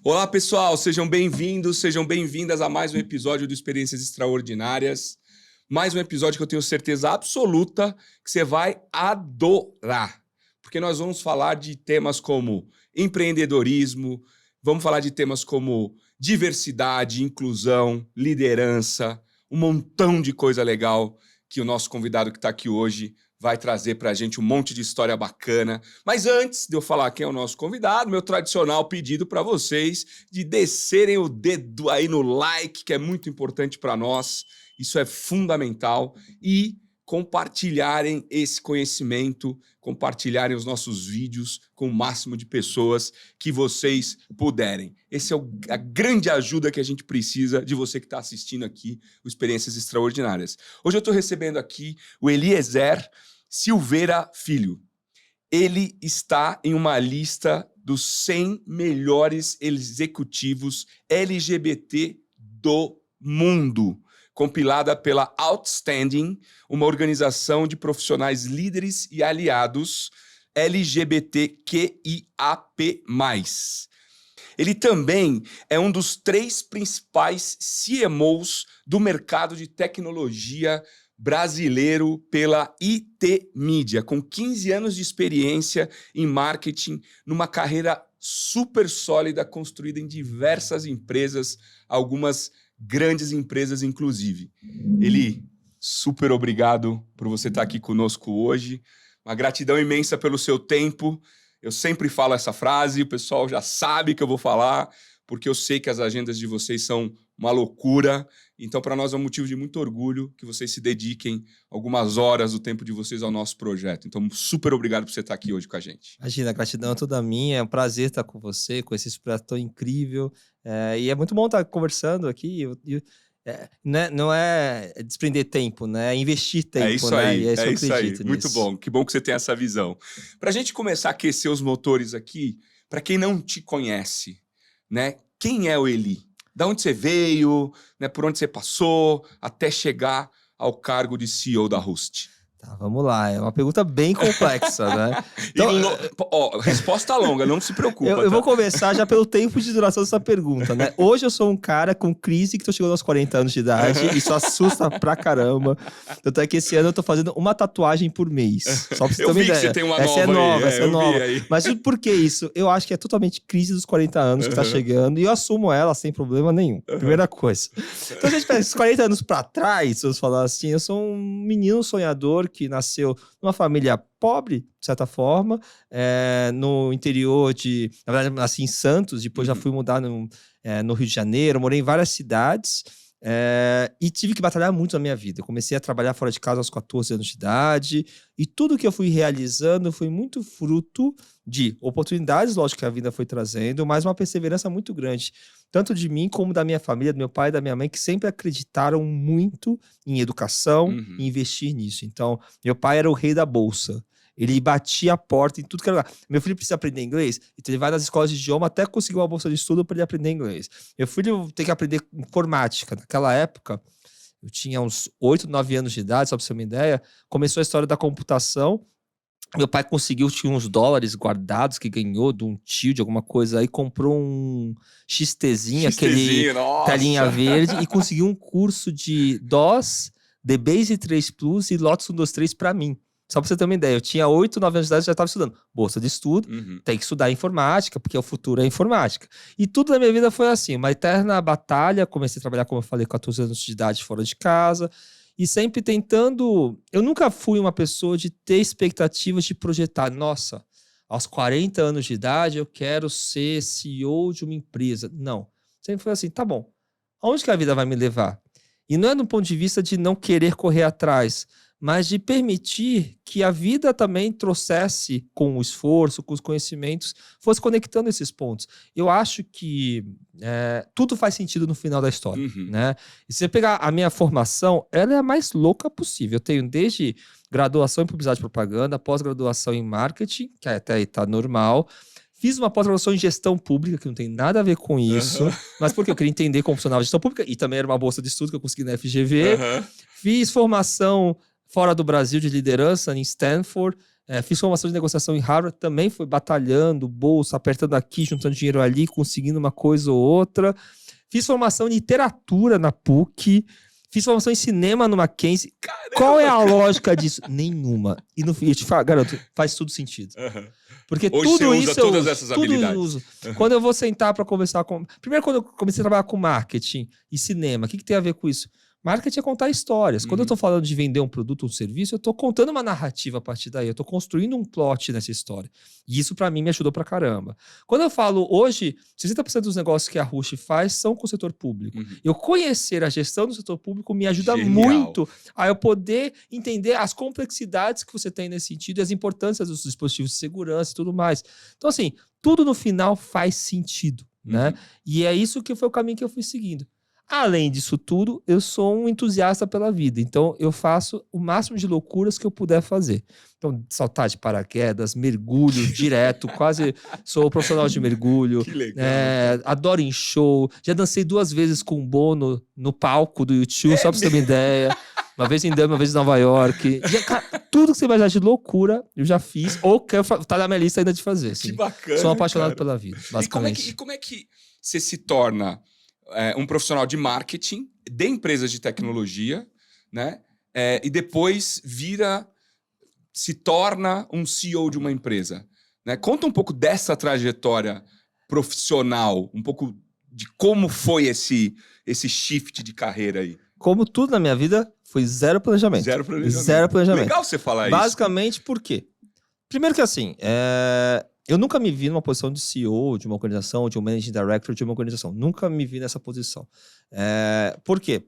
Olá, pessoal, sejam bem-vindos, sejam bem-vindas a mais um episódio do Experiências Extraordinárias. Mais um episódio que eu tenho certeza absoluta que você vai adorar. Porque nós vamos falar de temas como empreendedorismo, vamos falar de temas como diversidade, inclusão, liderança, um montão de coisa legal que o nosso convidado que está aqui hoje vai trazer para a gente um monte de história bacana. Mas antes de eu falar quem é o nosso convidado, meu tradicional pedido para vocês de descerem o dedo aí no like, que é muito importante para nós. Isso é fundamental. E compartilharem esse conhecimento, compartilharem os nossos vídeos com o máximo de pessoas que vocês puderem. Essa é a grande ajuda que a gente precisa de você que está assistindo aqui o Experiências Extraordinárias. Hoje eu estou recebendo aqui o Eliezer Silveira Filho. Ele está em uma lista dos 100 melhores executivos LGBT do mundo, compilada pela Outstanding, uma organização de profissionais líderes e aliados LGBTQIAP+. Ele também é um dos 3 principais CMOs do mercado de tecnologia brasileiro pela IT Media, com 15 anos de experiência em marketing, numa carreira super sólida, construída em diversas empresas, algumas grandes empresas, inclusive. Eli, super obrigado por você estar aqui conosco hoje. Uma gratidão imensa pelo seu tempo. Eu sempre falo essa frase, o pessoal já sabe que eu vou falar, porque eu sei que as agendas de vocês são uma loucura. Então, para nós é um motivo de muito orgulho que vocês se dediquem algumas horas do tempo de vocês ao nosso projeto. Então, super obrigado por você estar aqui hoje com a gente. Imagina, a gratidão é toda minha. É um prazer estar com você, com esse projeto tão incrível. E é muito bom estar conversando aqui. Não é desprender tempo, né? É investir tempo. É isso né? aí, E é isso que eu isso aí. acredito nisso. Muito bom. Que bom que você tem essa visão. Para a gente começar a aquecer os motores aqui, para quem não te conhece, né? Quem é o Eli? Da onde você veio, né, por onde você passou, até chegar ao cargo de CEO da Rust? Tá, vamos lá. É uma pergunta bem complexa, né? Então, resposta longa, não se preocupa. Eu vou começar já pelo tempo de duração dessa pergunta, né? Hoje eu sou um cara com crise que tô chegando aos 40 anos de idade. Isso assusta pra caramba. Tanto é que esse ano eu tô fazendo uma tatuagem por mês. Só pra você ter uma ideia. Que você tem uma essa nova essa é nova. Mas por que isso? Eu acho que é totalmente crise dos 40 anos que tá chegando. E eu assumo ela sem problema nenhum. Primeira coisa. Então a gente pega esses 40 anos pra trás, se eu falar assim, eu sou um menino sonhador que nasceu numa família pobre, de certa forma, no interior na verdade, nasci em Santos, depois já fui mudar no Rio de Janeiro, morei em várias cidades, e tive que batalhar muito na minha vida. Eu comecei a trabalhar fora de casa aos 14 anos de idade, e tudo que eu fui realizando foi muito fruto de oportunidades, lógico que a vida foi trazendo, mas uma perseverança muito grande, tanto de mim como da minha família, do meu pai e da minha mãe, que sempre acreditaram muito em educação e investir nisso. Então, meu pai era o rei da bolsa. Ele batia a porta em tudo que era lugar. Meu filho precisa aprender inglês, então ele vai nas escolas de idioma até conseguir uma bolsa de estudo para ele aprender inglês. Meu filho tem que aprender informática. Naquela época, eu tinha uns 8, 9 anos de idade, só para você ter uma ideia, começou a história da computação. Meu pai tinha uns dólares guardados que ganhou de um tio, de alguma coisa aí, comprou um XTzinho, aquele telinha verde, e conseguiu um curso de DOS, DBase 3 Plus e Lotus 123 para mim. Só pra você ter uma ideia, eu tinha 8, 9 anos de idade e já estava estudando. Bolsa de estudo, tem que estudar informática, porque o futuro é informática. E tudo na minha vida foi assim, uma eterna batalha. Comecei a trabalhar, como eu falei, 14 anos de idade fora de casa. E sempre tentando... Eu nunca fui uma pessoa de ter expectativas de projetar. Nossa, aos 40 anos de idade eu quero ser CEO de uma empresa. Não. Sempre foi assim, tá bom. Aonde que a vida vai me levar? E não é do ponto de vista de não querer correr atrás, mas de permitir que a vida também trouxesse, com o esforço, com os conhecimentos, fosse conectando esses pontos. Eu acho que tudo faz sentido no final da história. Né? E se você pegar a minha formação, ela é a mais louca possível. Eu tenho desde graduação em publicidade e propaganda, pós-graduação em marketing, que até aí tá normal. Fiz uma pós-graduação em gestão pública, que não tem nada a ver com isso, mas porque eu queria entender como funcionava a gestão pública, e também era uma bolsa de estudo que eu consegui na FGV. Fiz formação fora do Brasil de liderança, em Stanford, Fiz formação de negociação em Harvard, também foi batalhando, bolsa, apertando aqui, juntando dinheiro ali, conseguindo uma coisa ou outra. Fiz formação em literatura na PUC. Fiz formação em cinema no Mackenzie. Caramba, Qual é a lógica disso? Nenhuma. E no fim, eu te falo, garoto, faz tudo sentido. Uhum. Porque Hoje tudo você isso usa todas essas habilidades. eu uso. Quando eu vou sentar para conversar com... Primeiro, quando eu comecei a trabalhar com marketing e cinema, o que tem a ver com isso? Marketing é contar histórias. Quando eu tô falando de vender um produto ou um serviço, eu tô contando uma narrativa a partir daí. Eu tô construindo um plot nessa história. E isso, para mim, me ajudou pra caramba. Quando eu falo hoje, 60% dos negócios que a Rush faz são com o setor público. Eu conhecer a gestão do setor público me ajuda muito a eu poder entender as complexidades que você tem nesse sentido e as importâncias dos dispositivos de segurança e tudo mais. Então, assim, tudo no final faz sentido, né? E é isso que foi o caminho que eu fui seguindo. Além disso tudo, eu sou um entusiasta pela vida. Então, eu faço o máximo de loucuras que eu puder fazer. Então, saltar de paraquedas, mergulho direto, quase sou profissional de mergulho. Que legal. Adoro em show. Já dancei 2 vezes com o Bono no palco do YouTube, só pra você ter uma ideia. Uma vez em Dublin, uma vez em Nova York. Cara, tudo que você imaginar de loucura, eu já fiz. Ou tá na minha lista ainda de fazer. Assim. Que bacana, sou apaixonado cara. pela vida, basicamente. E como é que você se torna um profissional de marketing de empresas de tecnologia, né? E depois se torna um CEO de uma empresa, né? Conta um pouco dessa trajetória profissional, um pouco de como foi esse shift de carreira aí. Como tudo na minha vida, foi zero planejamento. Zero planejamento. Zero planejamento. Legal você falar isso. Basicamente, por quê? Primeiro que assim, eu nunca me vi numa posição de CEO de uma organização, de um Managing Director de uma organização. Nunca me vi nessa posição. Por quê?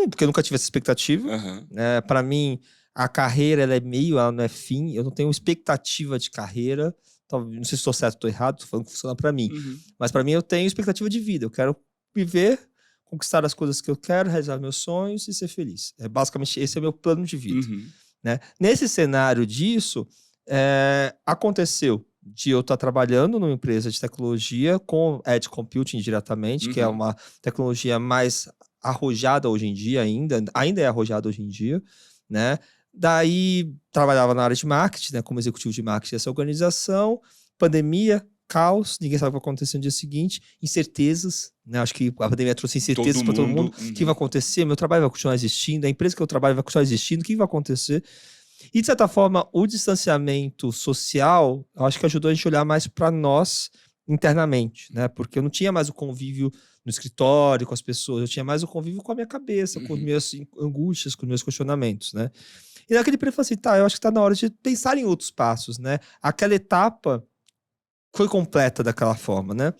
Porque eu nunca tive essa expectativa. Para mim, a carreira ela é meio, ela não é fim. Eu não tenho expectativa de carreira. Não sei se estou certo ou estou errado, estou falando que funciona para mim. Mas para mim, eu tenho expectativa de vida. Eu quero viver, conquistar as coisas que eu quero, realizar meus sonhos e ser feliz. Basicamente, esse é o meu plano de vida. Né? Nesse cenário disso, aconteceu de eu estar trabalhando numa empresa de tecnologia com Edge Computing diretamente, que é uma tecnologia mais arrojada hoje em dia ainda é arrojada hoje em dia, né? Daí, trabalhava na área de marketing, né, como executivo de marketing dessa organização, pandemia, caos, ninguém sabe o que vai acontecer no dia seguinte, incertezas, né? Acho que a pandemia trouxe incertezas para todo mundo. O que vai acontecer? Meu trabalho vai continuar existindo, a empresa que eu trabalho vai continuar existindo, o que vai acontecer? E, de certa forma, o distanciamento social, eu acho que ajudou a gente a olhar mais para nós internamente, né? Porque eu não tinha mais o convívio no escritório com as pessoas, eu tinha mais o convívio com a minha cabeça, com as minhas angústias, com os meus questionamentos, né? E naquele período eu falei assim, eu acho que está na hora de pensar em outros passos, né? Aquela etapa foi completa daquela forma, né?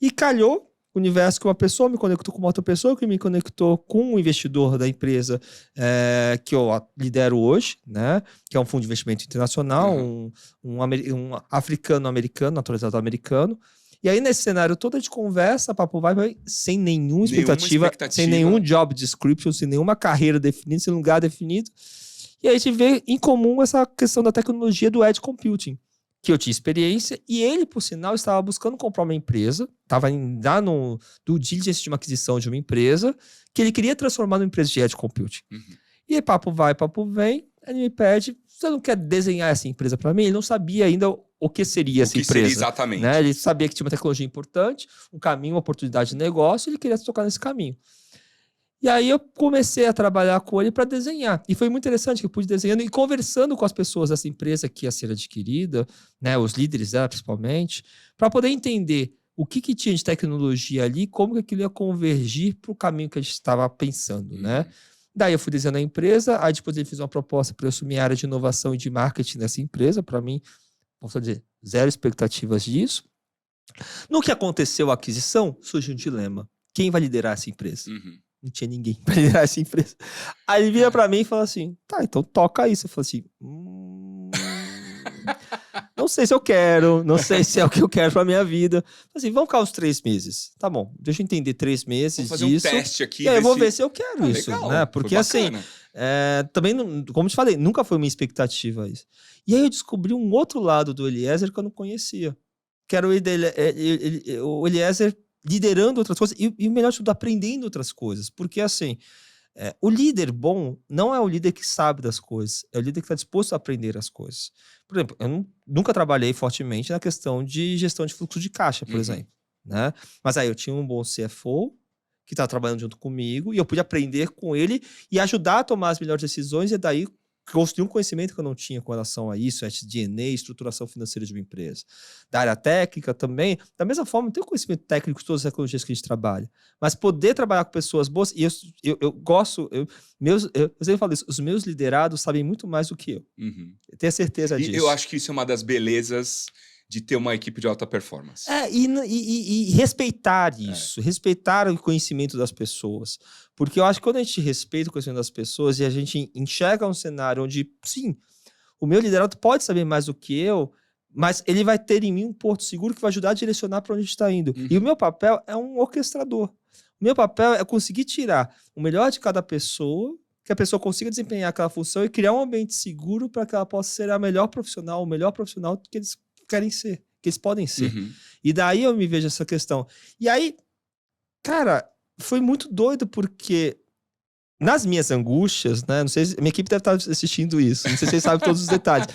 E calhou o universo que uma pessoa me conectou com uma outra pessoa, que me conectou com um investidor da empresa que eu lidero hoje, né? Que é um fundo de investimento internacional, um africano-americano, naturalizado americano. E aí, nesse cenário todo, a gente conversa, papo vai, sem nenhuma expectativa, sem nenhum job description, sem nenhuma carreira definida, sem lugar definido. E aí a gente vê em comum essa questão da tecnologia do Edge Computing, que eu tinha experiência, e ele, por sinal, estava buscando comprar uma empresa, estava lá no due diligence de uma aquisição de uma empresa, que ele queria transformar numa empresa de Edge Computing. E aí, papo vai, papo vem, ele me pede, você não quer desenhar essa empresa para mim? Ele não sabia ainda o que seria essa empresa. Seria exatamente. Né? Ele sabia que tinha uma tecnologia importante, um caminho, uma oportunidade de negócio, e ele queria tocar nesse caminho. E aí eu comecei a trabalhar com ele para desenhar. E foi muito interessante que eu pude desenhando e conversando com as pessoas dessa empresa que ia ser adquirida, né, os líderes dela principalmente, para poder entender o que tinha de tecnologia ali, como que aquilo ia convergir para o caminho que a gente estava pensando, né? Daí eu fui desenhando a empresa, aí depois ele fez uma proposta para eu assumir a área de inovação e de marketing dessa empresa. Para mim, posso dizer, zero expectativas disso. No que aconteceu a aquisição, surgiu um dilema. Quem vai liderar essa empresa? Não tinha ninguém para liderar essa empresa. Aí ele vira para mim e fala assim, tá, então toca isso. Eu falo assim, não sei se eu quero, não sei se é o que eu quero pra minha vida. Assim, vamos ficar uns 3 meses. Tá bom, deixa eu entender 3 meses disso. Vamos fazer um teste aqui. E aí eu vou ver se eu quero isso, legal, né? Porque assim, também, como eu te falei, nunca foi uma expectativa isso. E aí eu descobri um outro lado do Eliezer que eu não conhecia. Que era o Eliezer liderando outras coisas e melhor de tudo, aprendendo outras coisas. Porque assim, O líder bom não é o líder que sabe das coisas, é o líder que está disposto a aprender as coisas. Por exemplo, eu nunca trabalhei fortemente na questão de gestão de fluxo de caixa, por exemplo, né? Mas aí eu tinha um bom CFO que estava trabalhando junto comigo e eu pude aprender com ele e ajudar a tomar as melhores decisões e daí construir um conhecimento que eu não tinha com relação a isso, SG&A, estruturação financeira de uma empresa. Da área técnica também, da mesma forma, não tenho conhecimento técnico de todas as tecnologias que a gente trabalha, mas poder trabalhar com pessoas boas, e eu gosto, eu sempre falo isso, os meus liderados sabem muito mais do que eu. Eu tenho certeza disso. E eu acho que isso é uma das belezas de ter uma equipe de alta performance. E respeitar isso, respeitar o conhecimento das pessoas. Porque eu acho que quando a gente respeita o conhecimento das pessoas e a gente enxerga um cenário onde, sim, o meu liderado pode saber mais do que eu, mas ele vai ter em mim um porto seguro que vai ajudar a direcionar para onde a gente está indo. E o meu papel é um orquestrador. O meu papel é conseguir tirar o melhor de cada pessoa, que a pessoa consiga desempenhar aquela função e criar um ambiente seguro para que ela possa ser a melhor profissional, o melhor profissional que eles querem ser, que eles podem ser. E daí eu me vejo essa questão. E aí, cara, foi muito doido porque nas minhas angústias, né, não sei se minha equipe deve estar assistindo isso, não sei se vocês sabem todos os detalhes.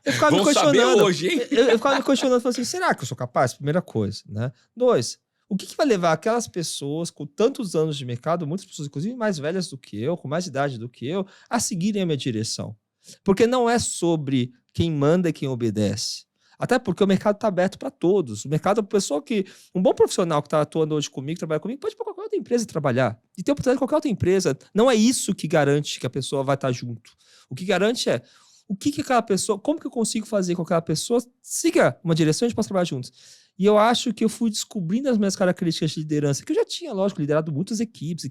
Eu ficava me questionando. Saber hoje, hein? Eu ficava me questionando, falando assim, será que eu sou capaz? Primeira coisa, né? 2, o que vai levar aquelas pessoas com tantos anos de mercado, muitas pessoas inclusive mais velhas do que eu, com mais idade do que eu, a seguirem a minha direção? Porque não é sobre quem manda e quem obedece. Até porque o mercado está aberto para todos. O mercado, a pessoa que... Um bom profissional que está atuando hoje comigo, trabalha comigo, pode ir para qualquer outra empresa trabalhar. E ter oportunidade em qualquer outra empresa. Não é isso que garante que a pessoa vai estar junto. O que garante é o que aquela pessoa... Como que eu consigo fazer com que aquela pessoa siga uma direção e a gente possa trabalhar juntos. E eu acho que eu fui descobrindo as minhas características de liderança, que eu já tinha, lógico, liderado muitas equipes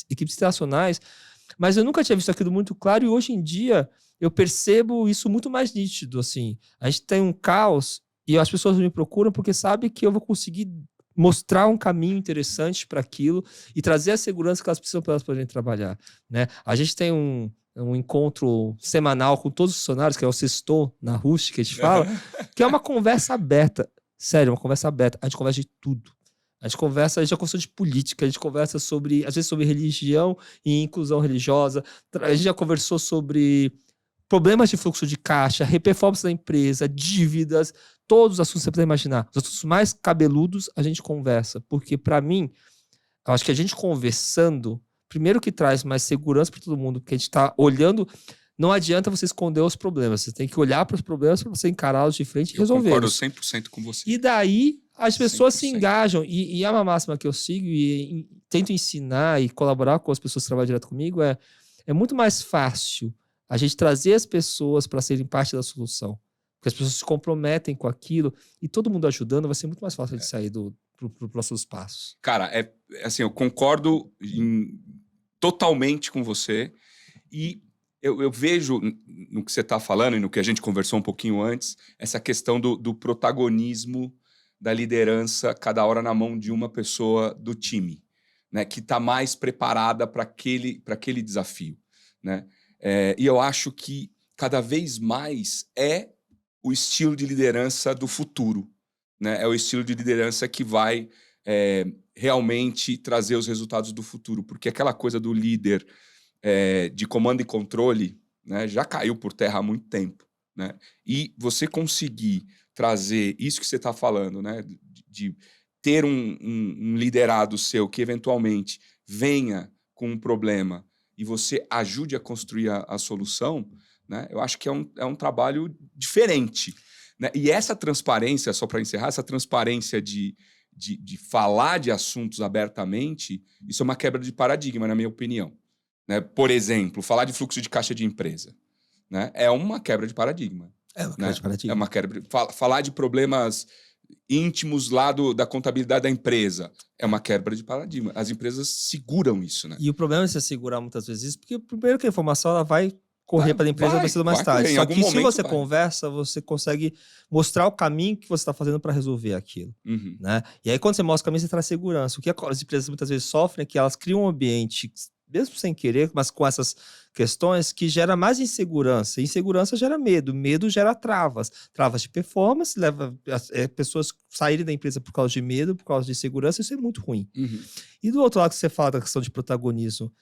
internacionais, mas eu nunca tinha visto aquilo muito claro e hoje em dia eu percebo isso muito mais nítido, assim. A gente tem um caos e as pessoas me procuram porque sabem que eu vou conseguir mostrar um caminho interessante para aquilo e trazer a segurança que elas precisam para elas poderem trabalhar, né? A gente tem um encontro semanal com todos os funcionários, que é o sextou na Rust, que a gente fala, que é uma conversa aberta. Sério, uma conversa aberta. A gente conversa de tudo. A gente já conversou de política, a gente conversa sobre, às vezes, sobre religião e inclusão religiosa. A gente já conversou sobre problemas de fluxo de caixa, performance da empresa, dívidas, todos os assuntos que você puder imaginar. Os assuntos mais cabeludos a gente conversa. Porque, para mim, eu acho que a gente conversando, primeiro que traz mais segurança para todo mundo, porque a gente está olhando... Não adianta você esconder os problemas. Você tem que olhar para os problemas para você encará-los de frente e resolver. Eu concordo 100% com você. E daí as pessoas 100%. se engajam. E é uma máxima que eu sigo e tento ensinar e colaborar com as pessoas que trabalham direto comigo é muito mais fácil a gente trazer as pessoas para serem parte da solução. Porque as pessoas se comprometem com aquilo e todo mundo ajudando vai ser muito mais fácil de sair pro próximos passos. Cara, assim, eu concordo totalmente com você e eu vejo no que você está falando e no que a gente conversou um pouquinho antes, essa questão do protagonismo da liderança cada hora na mão de uma pessoa do time, né, que está mais preparada para aquele desafio, né? E eu acho que cada vez mais é o estilo de liderança do futuro, né? É o estilo de liderança que vai realmente trazer os resultados do futuro, porque aquela coisa do líder de comando e controle, né, já caiu por terra há muito tempo, né? E você conseguir trazer isso que você está falando, né, de ter um liderado seu que eventualmente venha com um problema e você ajude a construir a solução, né, eu acho que é um trabalho diferente, né? E essa transparência, só para encerrar, essa transparência de falar de assuntos abertamente, isso é uma quebra de paradigma, na minha opinião. Né? Por exemplo, falar de fluxo de caixa de empresa, né? É uma quebra de paradigma. É uma quebra de paradigma. É uma quebra. Falar de problemas íntimos lá da contabilidade da empresa é uma quebra de paradigma. As empresas seguram isso, né? E o problema é você segurar muitas vezes isso, porque primeiro que a informação ela vai correr para a empresa mais cedo ou mais tarde. Só que se você conversa, você consegue mostrar o caminho que você está fazendo para resolver aquilo. Né? E aí, quando você mostra o caminho, você traz segurança. O que as empresas muitas vezes sofrem é que elas criam um ambiente, mesmo sem querer, mas com essas questões, que gera mais insegurança. Insegurança gera medo. Medo gera travas. Travas de performance, leva pessoas saírem da empresa por causa de medo, por causa de insegurança. Isso é muito ruim. E do outro lado, que você fala da questão de protagonismo,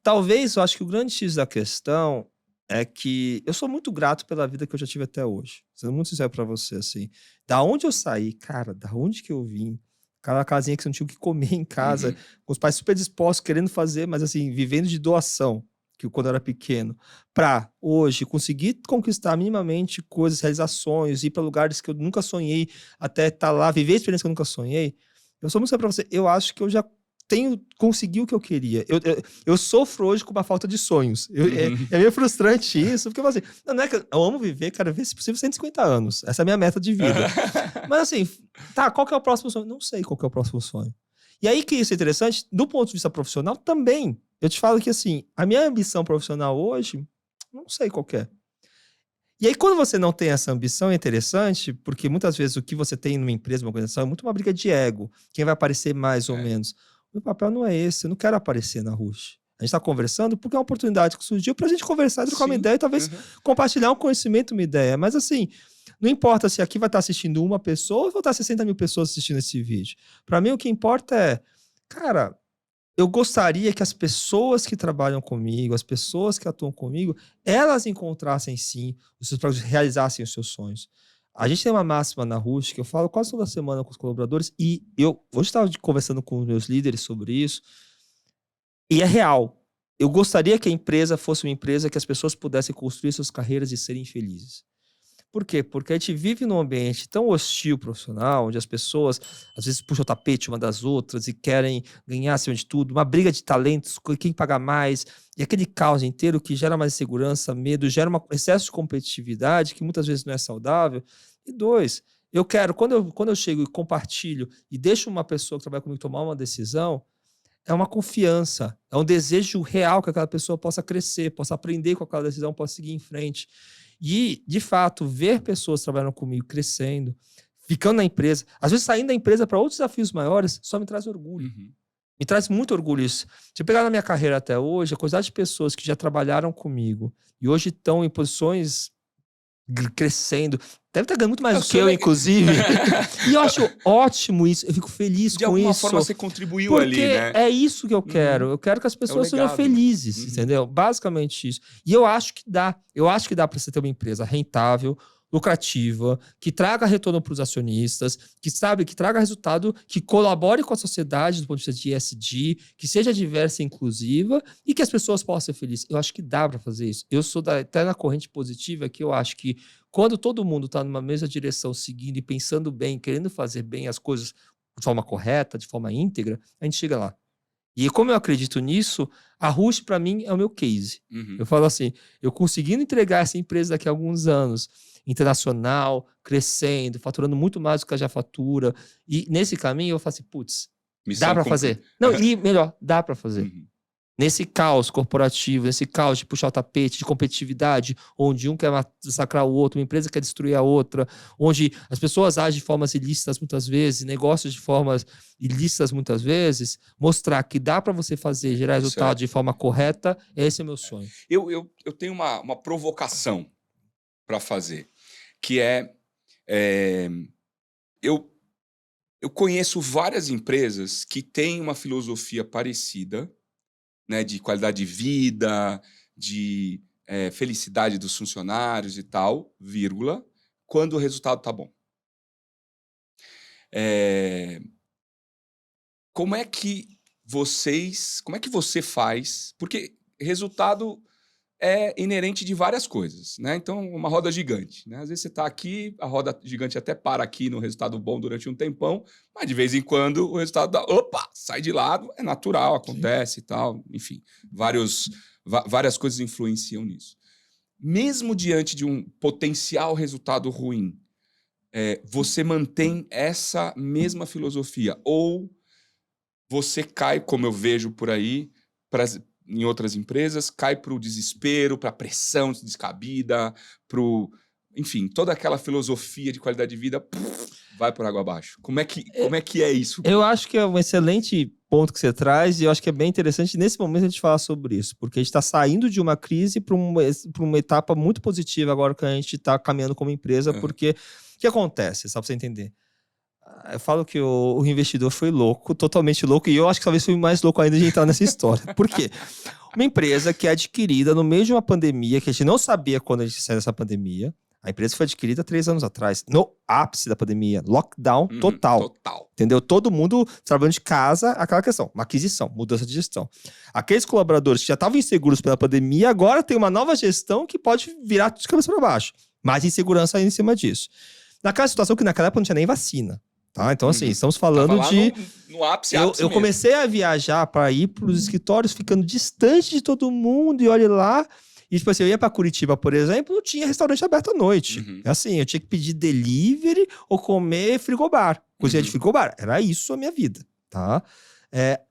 Talvez, eu acho que o grande X da questão é que eu sou muito grato pela vida que eu já tive até hoje. Sendo muito sincero pra você, assim. Da onde eu saí, cara, da onde que eu vim? Aquela casinha que você não tinha o que comer em casa, Uhum. com os pais super dispostos, querendo fazer, mas assim, vivendo de doação, que quando eu era pequeno, pra hoje conseguir conquistar minimamente coisas, realizações, ir pra lugares que eu nunca sonhei, até estar lá, viver a experiência que eu nunca sonhei. Eu sou muito sincero pra você, eu acho que eu já consegui o que eu queria. Eu sofro hoje com uma falta de sonhos. Uhum. É meio frustrante isso, porque eu falo assim, não é que eu amo viver, cara, ver se possível 150 anos. Essa é a minha meta de vida. Mas assim, tá, qual que é o próximo sonho? Não sei qual que é o próximo sonho. E aí que isso é interessante, do ponto de vista profissional também. Eu te falo que assim, a minha ambição profissional hoje, não sei qual que é. E aí, quando você não tem essa ambição, é interessante, porque muitas vezes o que você tem numa empresa, uma organização, é muito uma briga de ego. Quem vai aparecer mais ou menos. O meu papel não é esse, eu não quero aparecer na Rush. A gente está conversando porque é uma oportunidade que surgiu para a gente conversar, trocar uma Sim. ideia e talvez Uhum. compartilhar um conhecimento, uma ideia. Mas assim, não importa se aqui vai estar assistindo uma pessoa ou vão estar 60 mil pessoas assistindo esse vídeo. Para mim, o que importa é, cara, eu gostaria que as pessoas que trabalham comigo, as pessoas que atuam comigo, elas encontrassem sim os seus projetos, realizassem os seus sonhos. A gente tem uma máxima na Rush que eu falo quase toda semana com os colaboradores e eu hoje estava conversando com os meus líderes sobre isso e é real. Eu gostaria que a empresa fosse uma empresa que as pessoas pudessem construir suas carreiras e serem felizes. Por quê? Porque a gente vive num ambiente tão hostil profissional, onde as pessoas às vezes puxam o tapete uma das outras e querem ganhar acima de tudo, uma briga de talentos, quem paga mais, e aquele caos inteiro que gera mais insegurança, medo, gera um excesso de competitividade que muitas vezes não é saudável. E dois, eu quero, quando eu chego e compartilho e deixo uma pessoa que trabalha comigo tomar uma decisão, é uma confiança, é um desejo real que aquela pessoa possa crescer, possa aprender com aquela decisão, possa seguir em frente. E, de fato, ver pessoas trabalhando comigo, crescendo, ficando na empresa, às vezes saindo da empresa para outros desafios maiores, só me traz orgulho. Uhum. Me traz muito orgulho isso. Se eu pegar na minha carreira até hoje, a quantidade de pessoas que já trabalharam comigo e hoje estão em posições crescendo, deve estar ganhando muito mais do que eu, inclusive. E eu acho ótimo isso, eu fico feliz De com isso. alguma forma você contribuiu Porque ali, né? é isso que eu quero. Eu quero que as pessoas sejam legado. felizes, entendeu? Basicamente isso. E eu acho que dá. Eu acho que dá para você ter uma empresa rentável, lucrativa, que traga retorno para os acionistas, que traga resultado, que colabore com a sociedade do ponto de vista de ESG, que seja diversa e inclusiva e que as pessoas possam ser felizes. Eu acho que dá para fazer isso. Eu sou até na corrente positiva que eu acho que quando todo mundo está numa mesma direção, seguindo e pensando bem, querendo fazer bem as coisas de forma correta, de forma íntegra, a gente chega lá. E como eu acredito nisso, a Rush, para mim, é o meu case. Uhum. Eu falo assim, eu conseguindo entregar essa empresa daqui a alguns anos, internacional, crescendo, faturando muito mais do que a já fatura, e nesse caminho eu falo assim, putz, dá para fazer. Não, e melhor, dá para fazer. Uhum. Nesse caos corporativo, nesse caos de puxar o tapete, de competitividade, onde um quer massacrar o outro, uma empresa quer destruir a outra, onde as pessoas agem de formas ilícitas muitas vezes, negócios de formas ilícitas muitas vezes, mostrar que dá para você fazer, gerar resultado de forma correta, esse é o meu sonho. Eu tenho uma provocação para fazer, que eu conheço várias empresas que têm uma filosofia parecida, né, de qualidade de vida, de felicidade dos funcionários e tal, vírgula, quando o resultado tá bom. Como é que você faz? Porque resultado é inerente de várias coisas, né? Então, uma roda gigante, né? Às vezes você está aqui, a roda gigante até para aqui no resultado bom durante um tempão, mas de vez em quando o resultado sai de lado, é natural, acontece e tal, enfim, várias coisas influenciam nisso. Mesmo diante de um potencial resultado ruim, você mantém essa mesma filosofia ou você cai, como eu vejo por aí, em outras empresas, cai para o desespero, para a pressão descabida, enfim, toda aquela filosofia de qualidade de vida vai por água abaixo. Como é que é isso? Eu acho que é um excelente ponto que você traz e eu acho que é bem interessante nesse momento a gente falar sobre isso, porque a gente está saindo de uma crise para uma etapa muito positiva agora que a gente está caminhando como empresa, porque o que acontece, só para você entender? Eu falo que o investidor foi louco, totalmente louco, e eu acho que talvez foi mais louco ainda de entrar nessa história. Por quê? Uma empresa que é adquirida no meio de uma pandemia, que a gente não sabia quando a gente saiu dessa pandemia. A empresa foi adquirida 3 anos atrás, no ápice da pandemia, lockdown total. Entendeu? Todo mundo trabalhando de casa, aquela questão, uma aquisição, mudança de gestão. Aqueles colaboradores que já estavam inseguros pela pandemia, agora tem uma nova gestão que pode virar tudo de cabeça para baixo. Mais insegurança aí em cima disso. Naquela situação que naquela época não tinha nem vacina. Tá? Então, assim, estamos falando de... No ápice, eu comecei a viajar para ir para os escritórios, ficando distante de todo mundo, e olha lá... E, tipo assim, eu ia pra Curitiba, por exemplo, não tinha restaurante aberto à noite. Assim, eu tinha que pedir delivery ou comer frigobar. Cozinha de frigobar. Era isso a minha vida, tá?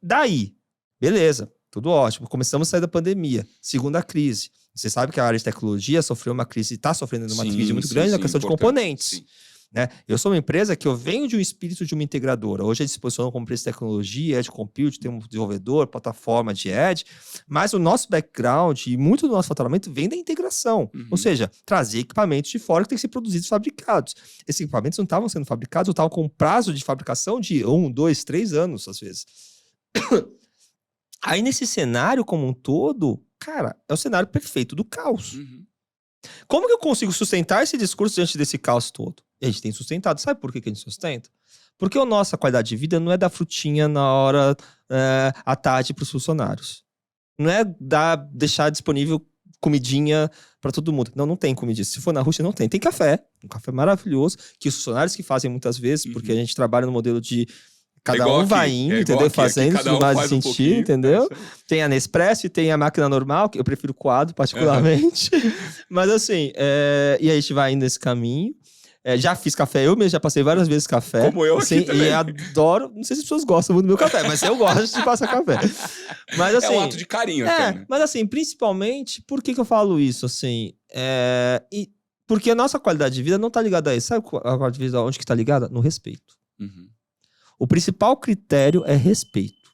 Daí, beleza, tudo ótimo. Começamos a sair da pandemia. Segunda crise. Você sabe que a área de tecnologia sofreu uma crise, está sofrendo uma crise muito grande na questão de componentes. Né? Eu sou uma empresa que eu venho de um espírito de uma integradora. Hoje a gente se posiciona como empresa de tecnologia, edge compute, tem um desenvolvedor, plataforma de edge, mas o nosso background e muito do nosso faturamento vem da integração. Ou seja, trazer equipamentos de fora que têm que ser produzidos e fabricados. Esses equipamentos não estavam sendo fabricados, ou estavam com um prazo de fabricação de 1, 2, 3 anos, às vezes. Aí nesse cenário como um todo, cara, é o cenário perfeito do caos. Como que eu consigo sustentar esse discurso diante desse caos todo? E a gente tem sustentado. Sabe por que a gente sustenta? Porque a nossa qualidade de vida não é dar frutinha na hora, à tarde, para os funcionários. Não é deixar disponível comidinha para todo mundo. Não tem comidinha. Se for na Rússia, não tem. Tem café. Um café maravilhoso, que os funcionários que fazem muitas vezes, porque a gente trabalha no modelo de... Cada um vai indo, entendeu? Fazendo, tudo mais de sentir, entendeu? Tem a Nespresso e tem a máquina normal, que eu prefiro o quadro, particularmente. Mas assim, e aí a gente vai indo nesse caminho. Já fiz café eu mesmo, já passei várias vezes café. Como eu aqui também. E adoro, não sei se as pessoas gostam muito do meu café, mas eu gosto de passar café. Mas, assim, é um ato de carinho até, né? Mas assim, principalmente, por que eu falo isso? Assim, porque a nossa qualidade de vida não tá ligada a isso. Sabe a qualidade de vida onde que tá ligada? No respeito. O principal critério é respeito.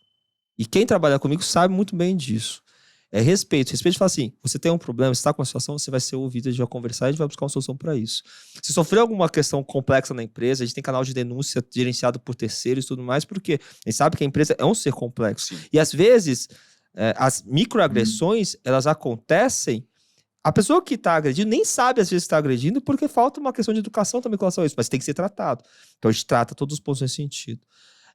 E quem trabalha comigo sabe muito bem disso. É respeito. Respeito de falar assim, você tem um problema, você está com uma situação, você vai ser ouvido, a gente vai conversar e a gente vai buscar uma solução para isso. Se sofrer alguma questão complexa na empresa, a gente tem canal de denúncia gerenciado por terceiros e tudo mais, porque a gente sabe que a empresa é um ser complexo. E às vezes, as microagressões, elas acontecem, a pessoa que está agredindo nem sabe às vezes que está agredindo, porque falta uma questão de educação também com relação a isso, mas tem que ser tratado. Então a gente trata todos os pontos nesse sentido.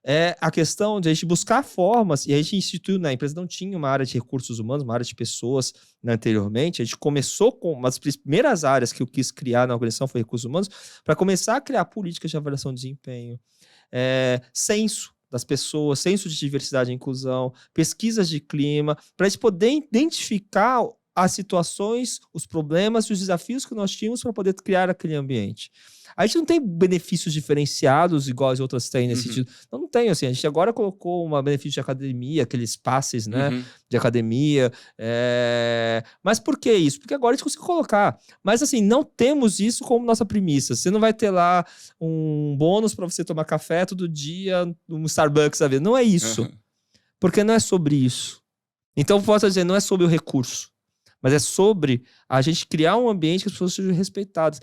É a questão de a gente buscar formas, e a gente instituiu, né, a empresa não tinha uma área de recursos humanos, uma área de pessoas, né, anteriormente. A gente começou com uma das primeiras áreas que eu quis criar na organização foi recursos humanos, para começar a criar políticas de avaliação de desempenho, censo das pessoas, censo de diversidade e inclusão, pesquisas de clima, para a gente poder identificar as situações, os problemas e os desafios que nós tínhamos para poder criar aquele ambiente. A gente não tem benefícios diferenciados igual as outras têm nesse sentido. Não tem, assim, a gente agora colocou um benefício de academia, aqueles passes, né, de academia. Mas por que isso? Porque agora a gente conseguiu colocar. Mas assim, não temos isso como nossa premissa. Você não vai ter lá um bônus para você tomar café todo dia, um Starbucks, sabe? Não é isso. Porque não é sobre isso. Então, posso dizer, não é sobre o recurso, mas é sobre a gente criar um ambiente que as pessoas sejam respeitadas.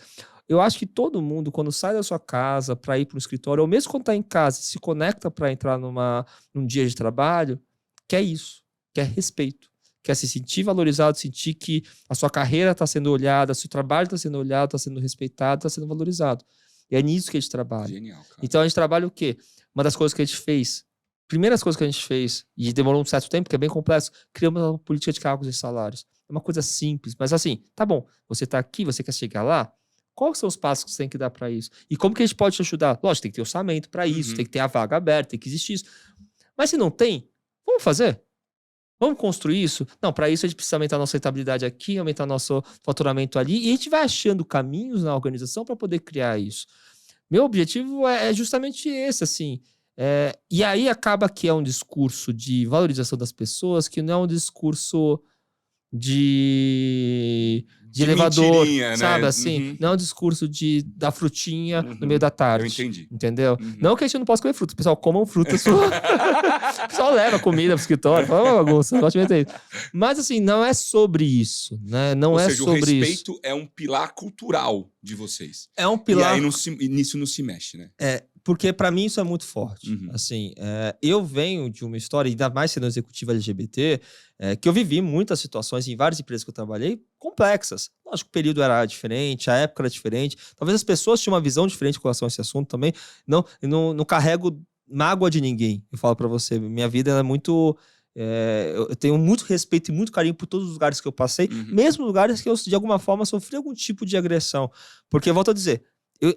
Eu acho que todo mundo, quando sai da sua casa para ir para um escritório, ou mesmo quando está em casa, se conecta para entrar num dia de trabalho, quer isso, quer respeito, quer se sentir valorizado, sentir que a sua carreira está sendo olhada, seu trabalho está sendo olhado, está sendo respeitado, está sendo valorizado. E é nisso que a gente trabalha. Genial, cara. Então a gente trabalha o quê? Uma das coisas que a gente fez, primeiras coisas que a gente fez, e demorou um certo tempo, porque é bem complexo, criamos uma política de cargos e salários. É uma coisa simples, mas assim, tá bom, você está aqui, você quer chegar lá, quais são os passos que você tem que dar para isso? E como que a gente pode te ajudar? Lógico, tem que ter orçamento para isso, tem que ter a vaga aberta, tem que existir isso. Mas se não tem, vamos fazer? Vamos construir isso? Não, para isso a gente precisa aumentar a nossa rentabilidade aqui, aumentar nosso faturamento ali, e a gente vai achando caminhos na organização para poder criar isso. Meu objetivo é justamente esse, assim. E aí acaba que é um discurso de valorização das pessoas, que não é um discurso de elevador, sabe, né? Assim, não é um discurso da frutinha no meio da tarde. Eu entendi. Entendeu? Não que a gente não possa comer fruta. Pessoal, comam frutas. O pessoal leva comida pro escritório, fala uma bagunça, mas assim, não é sobre isso, né? Não Ou é seja, sobre isso. O respeito é um pilar cultural de vocês. É um pilar... E aí nisso não se mexe, né? porque para mim isso é muito forte. Uhum. Assim, eu venho de uma história, ainda mais sendo executivo LGBT, que eu vivi muitas situações em várias empresas que eu trabalhei, complexas. Lógico que o período era diferente, a época era diferente. Talvez as pessoas tinham uma visão diferente com relação a esse assunto também. Não carrego mágoa de ninguém. Eu falo para você, minha vida é muito... eu tenho muito respeito e muito carinho por todos os lugares que eu passei, mesmo lugares que eu, de alguma forma, sofri algum tipo de agressão. Porque, volto a dizer,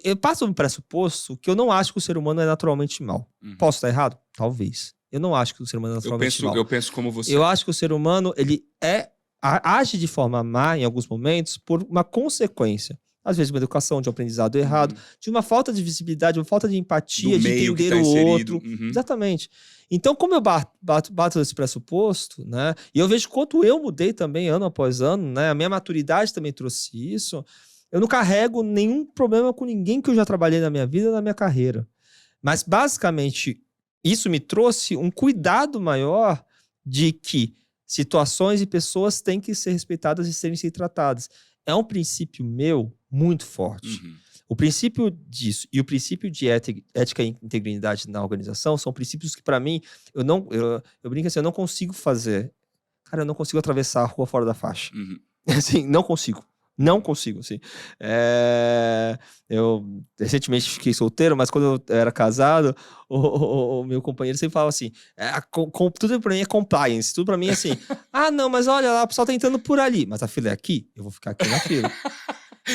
eu passo um pressuposto que eu não acho que o ser humano é naturalmente mal. Posso estar errado? Talvez. Eu não acho que o ser humano é naturalmente mal. Eu penso como você. Eu acho que o ser humano, ele age de forma má, em alguns momentos, por uma consequência. Às vezes, uma educação, de um aprendizado errado, de uma falta de visibilidade, uma falta de empatia, de entender o outro. Exatamente. Então, como eu bato esse pressuposto, né? E eu vejo quanto eu mudei também, ano após ano, né? A minha maturidade também trouxe isso. Eu não carrego nenhum problema com ninguém que eu já trabalhei na minha vida, na minha carreira. Mas, basicamente, isso me trouxe um cuidado maior de que situações e pessoas têm que ser respeitadas e serem tratadas. É um princípio meu muito forte. O princípio disso e o princípio de ética e integridade na organização são princípios que, para mim, eu brinco assim, eu não consigo fazer. Cara, eu não consigo atravessar a rua fora da faixa. Assim, não consigo. Não consigo, assim. Eu recentemente fiquei solteiro, mas quando eu era casado, o meu companheiro sempre falava assim, tudo pra mim é compliance, tudo pra mim é assim, não, mas olha lá, o pessoal tá entrando por ali, mas a fila é aqui, eu vou ficar aqui na fila.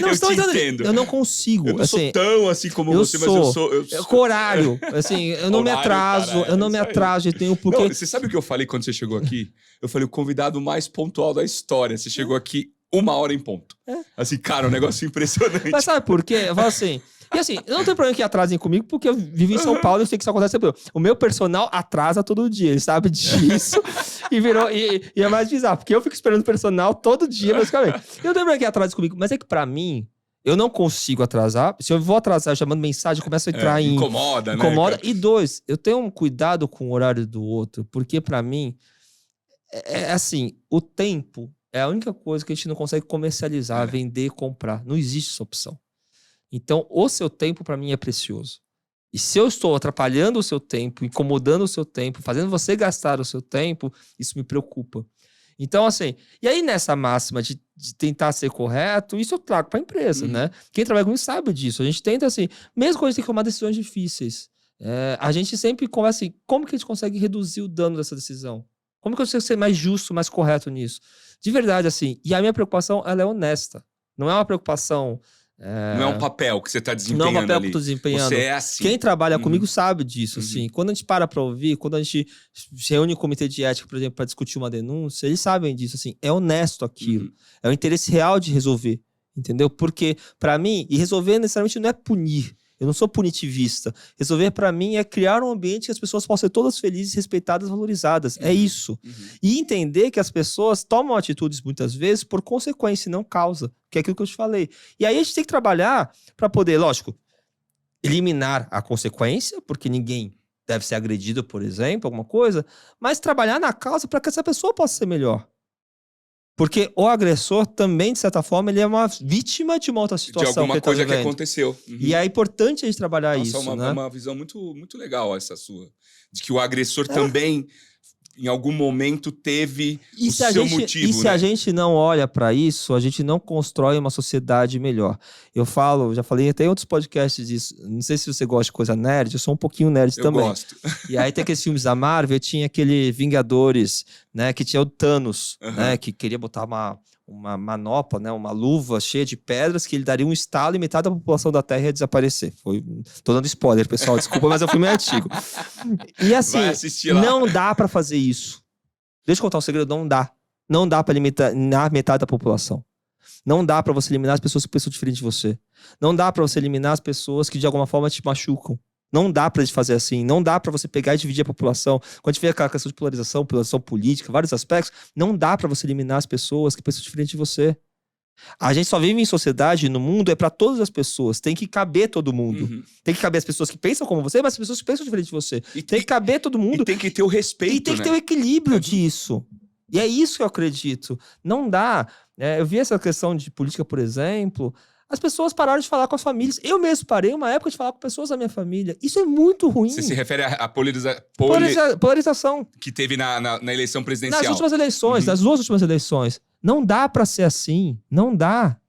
Não, eu te entendo. Eu não consigo. Eu não assim, sou tão assim como você, mas eu sou... Com horário. Assim, eu não me atraso. Caralho, eu não me atraso. Porque... Não, você sabe o que eu falei quando você chegou aqui? Eu falei, o convidado mais pontual da história. Você chegou aqui 1h em ponto. Assim, cara, um negócio impressionante. Mas sabe por quê? Eu falo assim... E assim, eu não tenho problema que atrasem comigo, porque eu vivo em São Paulo e eu sei que isso acontece sempre. O meu personal atrasa todo dia, ele sabe disso. e é mais bizarro, porque eu fico esperando o personal todo dia, basicamente. Eu não tenho problema que atrasem comigo, mas é que pra mim, eu não consigo atrasar. Se eu vou atrasar, eu já mando mensagem, eu começo a entrar em... Incomoda, né? Incomoda. E 2, eu tenho um cuidado com o horário do outro, porque pra mim, assim, o tempo é a única coisa que a gente não consegue comercializar, vender, comprar. Não existe essa opção. Então, o seu tempo, para mim, é precioso. E se eu estou atrapalhando o seu tempo, incomodando o seu tempo, fazendo você gastar o seu tempo, isso me preocupa. Então, assim, e aí nessa máxima de tentar ser correto, isso eu trago para a empresa, né? Quem trabalha comigo sabe disso. A gente tenta, assim, mesmo quando a gente tem que tomar decisões difíceis, a gente sempre conversa assim, como que a gente consegue reduzir o dano dessa decisão? Como que eu consigo ser mais justo, mais correto nisso? De verdade, assim, e a minha preocupação, ela é honesta. Não é uma preocupação... Não é um papel que você está desempenhando. Não é um papel ali. que eu estou desempenhando. Você é assim. Quem trabalha comigo sabe disso. Assim. Quando a gente para ouvir, quando a gente se reúne em comitê de ética, por exemplo, para discutir uma denúncia, eles sabem disso. Assim, é honesto aquilo. É o interesse real de resolver. Entendeu? Porque, para mim, e resolver necessariamente não é punir. Eu não sou punitivista. Resolver, para mim, é criar um ambiente que as pessoas possam ser todas felizes, respeitadas, valorizadas. É isso. E entender que as pessoas tomam atitudes, muitas vezes, por consequência e não causa. Que é aquilo que eu te falei. E aí a gente tem que trabalhar para poder, lógico, eliminar a consequência, porque ninguém deve ser agredido, por exemplo, alguma coisa, mas trabalhar na causa para que essa pessoa possa ser melhor. Porque o agressor também, de certa forma, ele é uma vítima de uma outra situação. De alguma coisa que aconteceu. E é importante a gente trabalhar isso, né? É uma visão muito, muito legal essa sua. De que o agressor também, em algum momento, teve o seu motivo. E se a gente não olha para isso, a gente não constrói uma sociedade melhor. Eu já falei até em outros podcasts disso. Não sei se você gosta de coisa nerd, eu sou um pouquinho nerd também. Eu gosto. E aí tem aqueles filmes da Marvel, tinha aquele Vingadores, né, que tinha o Thanos, né, que queria botar uma manopla, né, uma luva cheia de pedras, que ele daria um estalo e metade da população da Terra ia desaparecer. Tô dando spoiler, pessoal, desculpa, mas o filme é antigo. E assim, não dá pra fazer isso. Deixa eu contar um segredo, não dá. Não dá pra eliminar metade da população. Não dá pra você eliminar as pessoas que pensam diferente de você. Não dá pra você eliminar as pessoas que de alguma forma te machucam. Não dá pra gente fazer assim. Não dá pra você pegar e dividir a população. Quando a gente vê aquela questão de polarização política, vários aspectos, não dá pra você eliminar as pessoas que pensam diferente de você. A gente só vive em sociedade, no mundo, é pra todas as pessoas. Tem que caber todo mundo. Tem que caber as pessoas que pensam como você, mas as pessoas que pensam diferente de você. Tem que caber todo mundo. E tem que ter o respeito, e tem que ter o equilíbrio disso. E é isso que eu acredito. Não dá. Eu vi essa questão de política, por exemplo. As pessoas pararam de falar com as famílias. Eu mesmo parei uma época de falar com pessoas da minha família. Isso é muito ruim. Você se refere à polarização. que teve na eleição presidencial. Nas últimas eleições, nas 2 últimas eleições. Não dá pra ser assim. Não dá.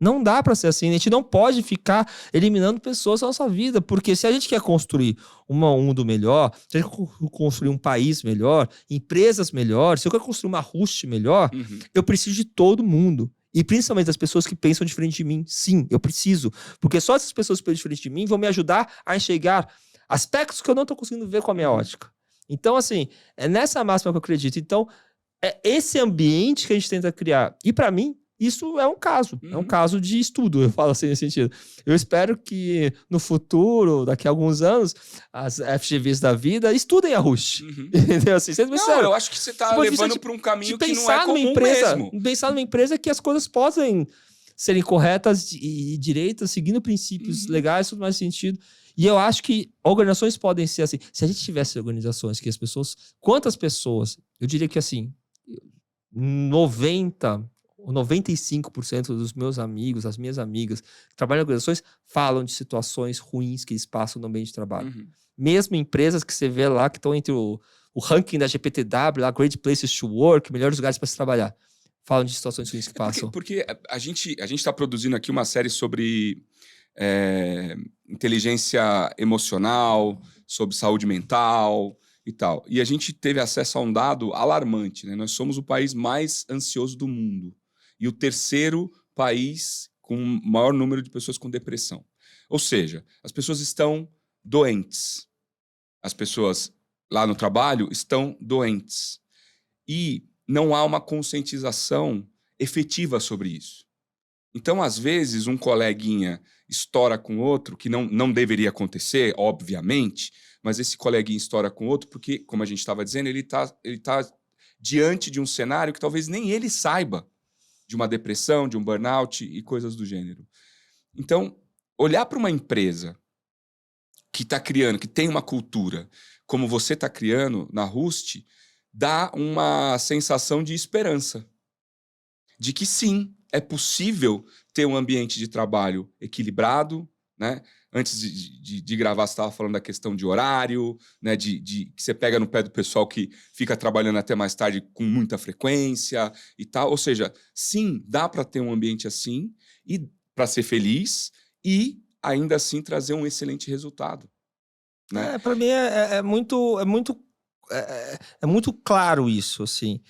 Não dá pra ser assim. A gente não pode ficar eliminando pessoas da nossa vida. Porque se a gente quer construir um mundo melhor, se a gente quer construir um país melhor, empresas melhores, se eu quero construir uma Rust melhor, eu preciso de todo mundo. E principalmente das pessoas que pensam diferente de mim. Sim, eu preciso. Porque só essas pessoas que pensam diferente de mim vão me ajudar a enxergar aspectos que eu não tô conseguindo ver com a minha ótica. Então, assim, é nessa máxima que eu acredito. Então, é esse ambiente que a gente tenta criar. E pra mim, isso é um caso. É um caso de estudo, eu falo assim nesse sentido. Eu espero que no futuro, daqui a alguns anos, as FGVs da vida estudem a Rust. Entendeu? Assim, não, eu acho que você tá levando para um caminho que não é comum mesmo. Pensar numa empresa que as coisas podem serem corretas e direitas, seguindo princípios legais, tudo mais sentido. E eu acho que organizações podem ser assim. Se a gente tivesse organizações que as pessoas... Quantas pessoas? Eu diria que assim, 90 ou 95% dos meus amigos, as minhas amigas que trabalham em organizações, falam de situações ruins que eles passam no ambiente de trabalho. Mesmo empresas que você vê lá que estão entre o ranking da GPTW, lá, Great Places to Work, melhores lugares para se trabalhar, falam de situações ruins que passam. Porque a gente está produzindo aqui uma série sobre inteligência emocional, sobre saúde mental e tal. E a gente teve acesso a um dado alarmante, né? Nós somos o país mais ansioso do mundo e o 3º país com o maior número de pessoas com depressão. Ou seja, as pessoas estão doentes. As pessoas lá no trabalho estão doentes. E não há uma conscientização efetiva sobre isso. Então, às vezes, um coleguinha estoura com outro, que não deveria acontecer, obviamente, mas esse coleguinha estoura com outro porque, como a gente estava dizendo, ele tá diante de um cenário que talvez nem ele saiba de uma depressão, de um burnout e coisas do gênero. Então, olhar para uma empresa que está criando, que tem uma cultura, como você está criando na Rust, dá uma sensação de esperança. De que sim, é possível ter um ambiente de trabalho equilibrado, né? Antes de gravar, você estava falando da questão de horário, né? Que você pega no pé do pessoal que fica trabalhando até mais tarde com muita frequência e tal. Ou seja, sim, dá para ter um ambiente assim e para ser feliz e ainda assim trazer um excelente resultado. Né? Para mim é muito claro isso, assim.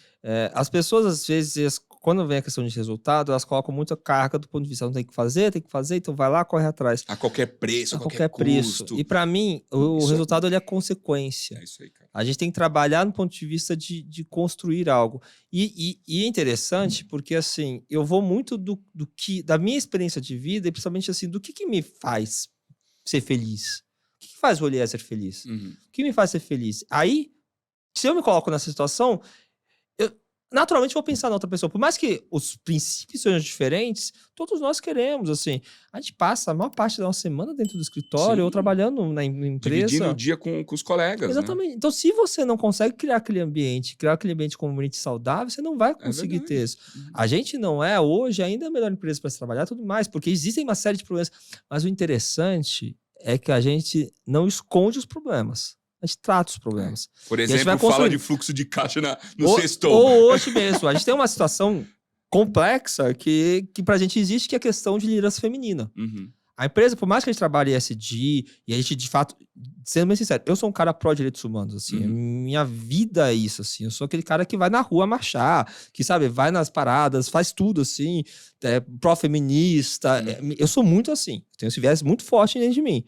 As pessoas, às vezes, quando vem a questão de resultado, elas colocam muita carga do ponto de vista, não tem que fazer, então vai lá, corre atrás. A qualquer preço, a qualquer preço. E para mim, o resultado ele é consequência. É isso aí, cara. A gente tem que trabalhar no ponto de vista de construir algo. E é interessante porque, assim, eu vou muito da minha experiência de vida e principalmente, assim, do que me faz ser feliz. O que faz o Olier ser feliz? O que me faz ser feliz? Aí, se eu me coloco nessa situação, eu naturalmente vou pensar na outra pessoa. Por mais que os princípios sejam diferentes, todos nós queremos, assim. A gente passa a maior parte da nossa semana dentro do escritório ou trabalhando na empresa. Dividindo o dia com os colegas, exatamente. Né? Então, se você não consegue criar aquele ambiente como um ambiente saudável, você não vai conseguir ter isso. A gente não é, hoje, ainda a melhor empresa para se trabalhar e tudo mais, porque existem uma série de problemas. Mas o interessante é que a gente não esconde os problemas. A gente trata os problemas. Por exemplo, fala de fluxo de caixa no sextou. Ou hoje mesmo. A gente tem uma situação complexa que pra gente existe, que é a questão de liderança feminina. A empresa, por mais que a gente trabalhe ESG, e a gente, de fato, sendo bem sincero, eu sou um cara pró-direitos humanos, assim, minha vida é isso, assim, eu sou aquele cara que vai na rua marchar, que, sabe, vai nas paradas, faz tudo, assim, pró-feminista, eu sou muito assim, tenho esse viés muito forte dentro de mim.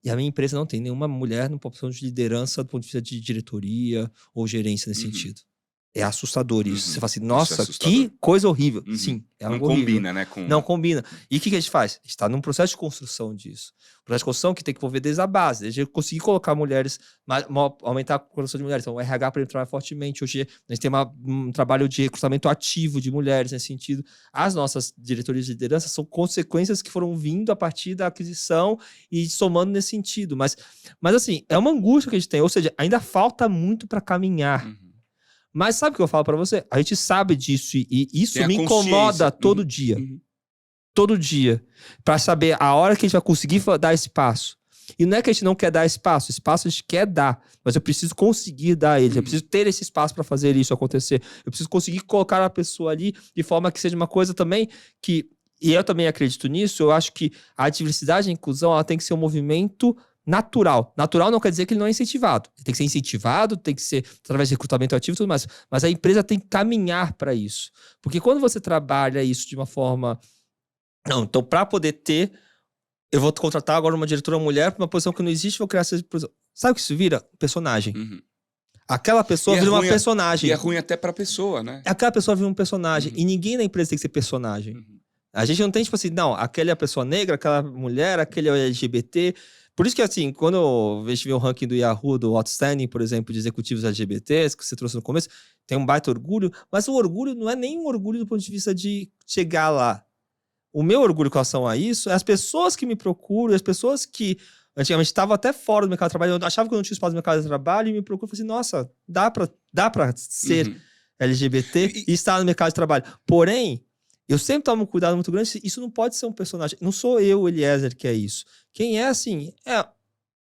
E a minha empresa não tem nenhuma mulher numa posição de liderança do ponto de vista de diretoria ou gerência nesse sentido. É assustador isso. Você fala assim, nossa, que coisa horrível. Sim, é algo horrível. Não combina, né? Não combina. E o que a gente faz? A gente está num processo de construção disso. Processo de construção que tem que envolver desde a base. Desde a gente conseguir colocar mulheres, aumentar a produção de mulheres. Então, o RH para entrar fortemente. Hoje, a gente tem um trabalho de recrutamento ativo de mulheres nesse sentido. As nossas diretorias de liderança são consequências que foram vindo a partir da aquisição e somando nesse sentido. Mas assim, é uma angústia que a gente tem. Ou seja, ainda falta muito para caminhar. Mas sabe o que eu falo pra você? A gente sabe disso e isso me incomoda todo dia. todo dia, para saber a hora que a gente vai conseguir dar esse passo. E não é que a gente não quer dar espaço a gente quer dar, mas eu preciso conseguir dar ele, eu preciso ter esse espaço para fazer isso acontecer, eu preciso conseguir colocar a pessoa ali de forma que seja uma coisa também que, e eu também acredito nisso, eu acho que a diversidade e a inclusão ela tem que ser um movimento natural. Natural não quer dizer que ele não é incentivado, ele tem que ser incentivado, tem que ser através de recrutamento ativo e tudo mais, mas a empresa tem que caminhar para isso, porque quando você trabalha isso de uma forma... Não, então para poder ter... Eu vou contratar agora uma diretora mulher para uma posição que não existe, vou criar essa posição. Sabe o que isso vira? Personagem. Aquela pessoa vira uma personagem. E é ruim até pra pessoa, né? Aquela pessoa vira um personagem. E ninguém na empresa tem que ser personagem. A gente não tem, tipo assim, não, aquela é a pessoa negra, aquela mulher, aquele é o LGBT. Por isso que, assim, quando eu vejo o ranking do Yahoo, do Outstanding, por exemplo, de executivos LGBTs, que você trouxe no começo, tem um baita orgulho, mas o orgulho não é nem um orgulho do ponto de vista de chegar lá. O meu orgulho com relação a isso é as pessoas que me procuram, as pessoas que antigamente estavam até fora do mercado de trabalho, eu achava que eu não tinha espaço no mercado de trabalho e me procuram e falam assim, nossa, dá pra ser LGBT e estar no mercado de trabalho. Porém, eu sempre tomo um cuidado muito grande, isso não pode ser um personagem. Não sou eu, Eliezer, que é isso. Quem é, assim,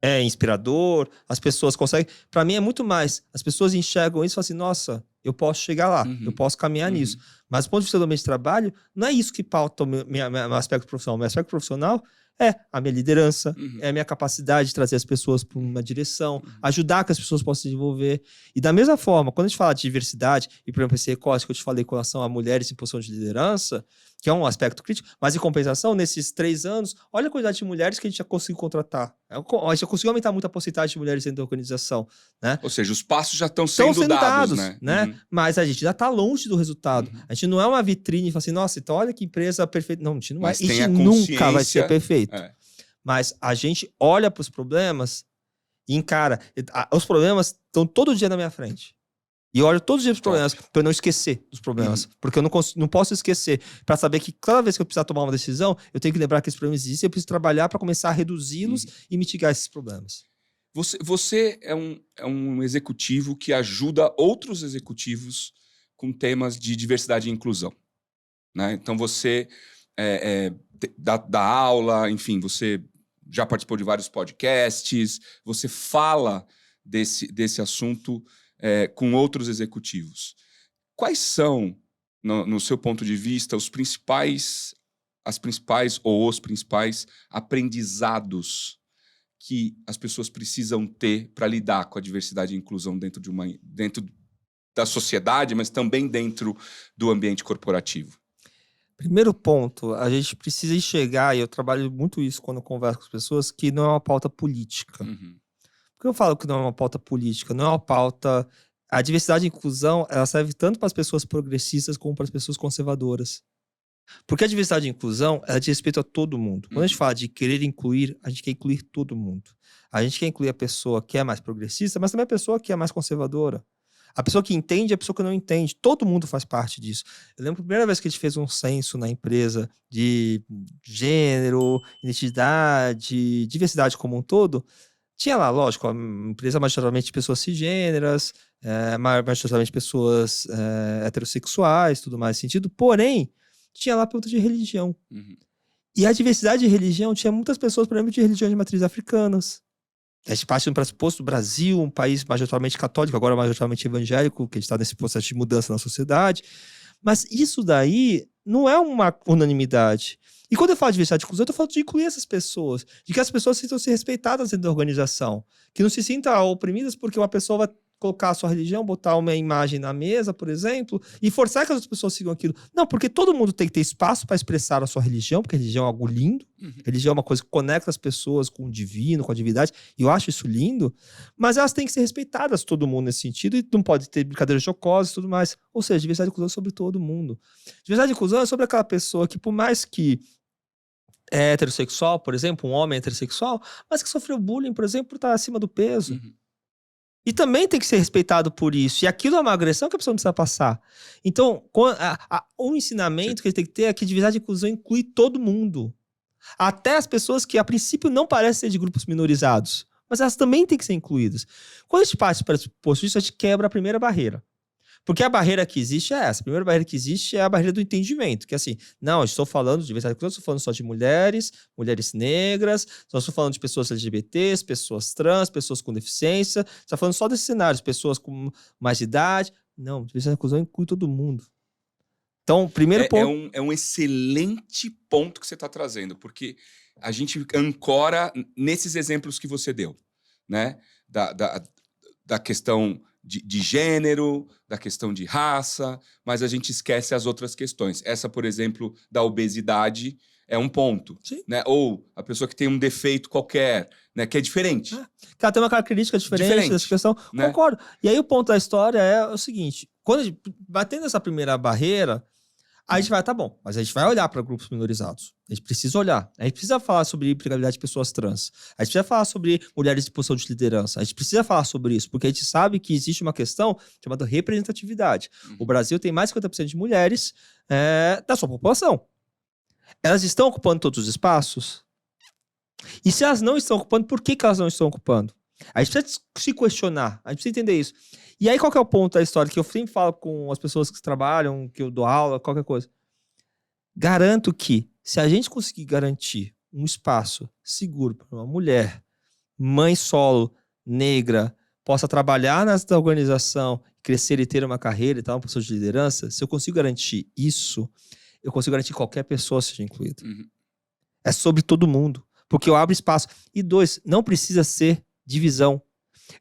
é inspirador, as pessoas conseguem... Pra mim é muito mais, as pessoas enxergam isso e falam assim, nossa, eu posso chegar lá, eu posso caminhar nisso. Mas do ponto de vista do ambiente de trabalho, não é isso que pauta o meu aspecto profissional. O meu aspecto profissional é a minha liderança, é a minha capacidade de trazer as pessoas para uma direção, ajudar que as pessoas possam se desenvolver. E da mesma forma, quando a gente fala de diversidade, e por exemplo, esse recorte que eu te falei com relação a mulheres em posição de liderança, que é um aspecto crítico, mas em compensação, nesses 3 anos, olha a quantidade de mulheres que a gente já conseguiu contratar. A gente já conseguiu aumentar muito a porcentagem de mulheres dentro da organização, né? Ou seja, os passos já estão sendo dados, né? Mas a gente já está longe do resultado. A gente não é uma vitrine e fala assim, nossa, então olha que empresa perfeita. Não, a gente não é. A gente nunca vai ser perfeito. Mas a gente olha para os problemas e encara. Os problemas estão todo dia na minha frente. E eu olho todos os dias para os problemas, para eu não esquecer dos problemas. Porque eu não posso esquecer. Para saber que cada vez que eu precisar tomar uma decisão, eu tenho que lembrar que esses problemas existem e eu preciso trabalhar para começar a reduzi-los e mitigar esses problemas. Você é um executivo que ajuda outros executivos com temas de diversidade e inclusão, né? Então você dá aula, enfim, você já participou de vários podcasts, você fala desse assunto com outros executivos. Quais são, no seu ponto de vista, os principais aprendizados que as pessoas precisam ter para lidar com a diversidade e inclusão dentro da sociedade, mas também dentro do ambiente corporativo? Primeiro ponto, a gente precisa enxergar, e eu trabalho muito isso quando eu converso com as pessoas, que não é uma pauta política. Por que eu falo que não é uma pauta política? Não é uma pauta... A diversidade e inclusão, ela serve tanto para as pessoas progressistas como para as pessoas conservadoras. Porque a diversidade e inclusão, ela diz respeito a todo mundo. Quando a gente fala de querer incluir, a gente quer incluir todo mundo. A gente quer incluir a pessoa que é mais progressista, mas também a pessoa que é mais conservadora. A pessoa que entende e a pessoa que não entende. Todo mundo faz parte disso. Eu lembro a primeira vez que a gente fez um censo na empresa de gênero, identidade, diversidade como um todo. Tinha lá, lógico, a empresa majoritariamente de pessoas cisgêneras, majoritariamente de pessoas heterossexuais, tudo mais nesse sentido. Porém, tinha lá a pergunta de religião. E a diversidade de religião tinha muitas pessoas, por exemplo, de religiões de matriz africanas. A gente parte do pressuposto do Brasil, um país majoritariamente católico, agora majoritariamente evangélico, que a gente está nesse processo de mudança na sociedade. Mas isso daí não é uma unanimidade. E quando eu falo de diversidade e inclusão, eu estou falando de incluir essas pessoas, de que as pessoas sintam-se respeitadas dentro da organização, que não se sintam oprimidas porque uma pessoa vai colocar a sua religião, botar uma imagem na mesa, por exemplo, e forçar que as outras pessoas sigam aquilo. Não, porque todo mundo tem que ter espaço para expressar a sua religião, porque a religião é algo lindo, religião é uma coisa que conecta as pessoas com o divino, com a divindade, e eu acho isso lindo, mas elas têm que ser respeitadas, todo mundo nesse sentido, e não pode ter brincadeiras jocosas e tudo mais. Ou seja, diversidade e inclusão é sobre todo mundo. Diversidade e inclusão é sobre aquela pessoa que, por mais que é heterossexual, por exemplo, um homem heterossexual, mas que sofreu bullying, por exemplo, por estar acima do peso. E também tem que ser respeitado por isso. E aquilo é uma agressão que a pessoa não precisa passar. Então, um ensinamento que a gente tem que ter é que diversidade e inclusão inclui todo mundo. Até as pessoas que, a princípio, não parecem ser de grupos minorizados. Mas elas também têm que ser incluídas. Quando a gente parte para esse posto disso, a gente quebra a primeira barreira. Porque a barreira que existe é essa. A primeira barreira que existe é a barreira do entendimento. Que é assim, não, eu estou falando de diversidade cultural, estou falando só de mulheres, mulheres negras, só estou falando de pessoas LGBTs, pessoas trans, pessoas com deficiência, estou falando só desses cenários, pessoas com mais idade. Não, diversidade cultural inclui todo mundo. Então, primeiro ponto... É um excelente ponto que você está trazendo, porque a gente ancora nesses exemplos que você deu, né? Da questão de gênero, da questão de raça, mas a gente esquece as outras questões. Essa, por exemplo, da obesidade é um ponto, né? Ou a pessoa que tem um defeito qualquer, né? Que é diferente. Que ela tem uma característica diferente dessa questão. Né? Concordo. E aí o ponto da história é o seguinte, quando batendo essa primeira barreira, a gente vai, tá bom, mas a gente vai olhar para grupos minorizados. A gente precisa olhar. A gente precisa falar sobre empregabilidade de pessoas trans. A gente precisa falar sobre mulheres em posição de liderança. A gente precisa falar sobre isso, porque a gente sabe que existe uma questão chamada representatividade. O Brasil tem mais de 50% de mulheres da sua população. Elas estão ocupando todos os espaços? E se elas não estão ocupando, por que elas não estão ocupando? A gente precisa se questionar, a gente precisa entender isso. E aí, qual que é o ponto da história? Que eu sempre falo com as pessoas que trabalham, que eu dou aula, qualquer coisa. Garanto que, se a gente conseguir garantir um espaço seguro para uma mulher, mãe solo, negra, possa trabalhar nessa organização, crescer e ter uma carreira e tal, uma posição de liderança, se eu consigo garantir isso, eu consigo garantir que qualquer pessoa seja incluída. É sobre todo mundo. Porque eu abro espaço. E 2, não precisa ser divisão.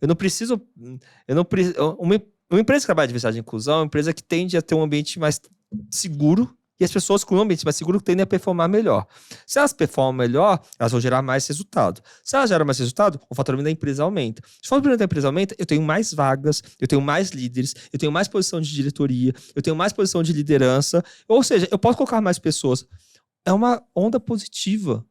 Uma empresa que trabalha de diversidade e inclusão é uma empresa que tende a ter um ambiente mais seguro e as pessoas com um ambiente mais seguro tendem a performar melhor. Se elas performam melhor, elas vão gerar mais resultado. Se elas geram mais resultado, o faturamento da empresa aumenta. Se o faturamento da empresa aumenta, eu tenho mais vagas, eu tenho mais líderes, eu tenho mais posição de diretoria, eu tenho mais posição de liderança, ou seja, eu posso colocar mais pessoas. É uma onda positiva.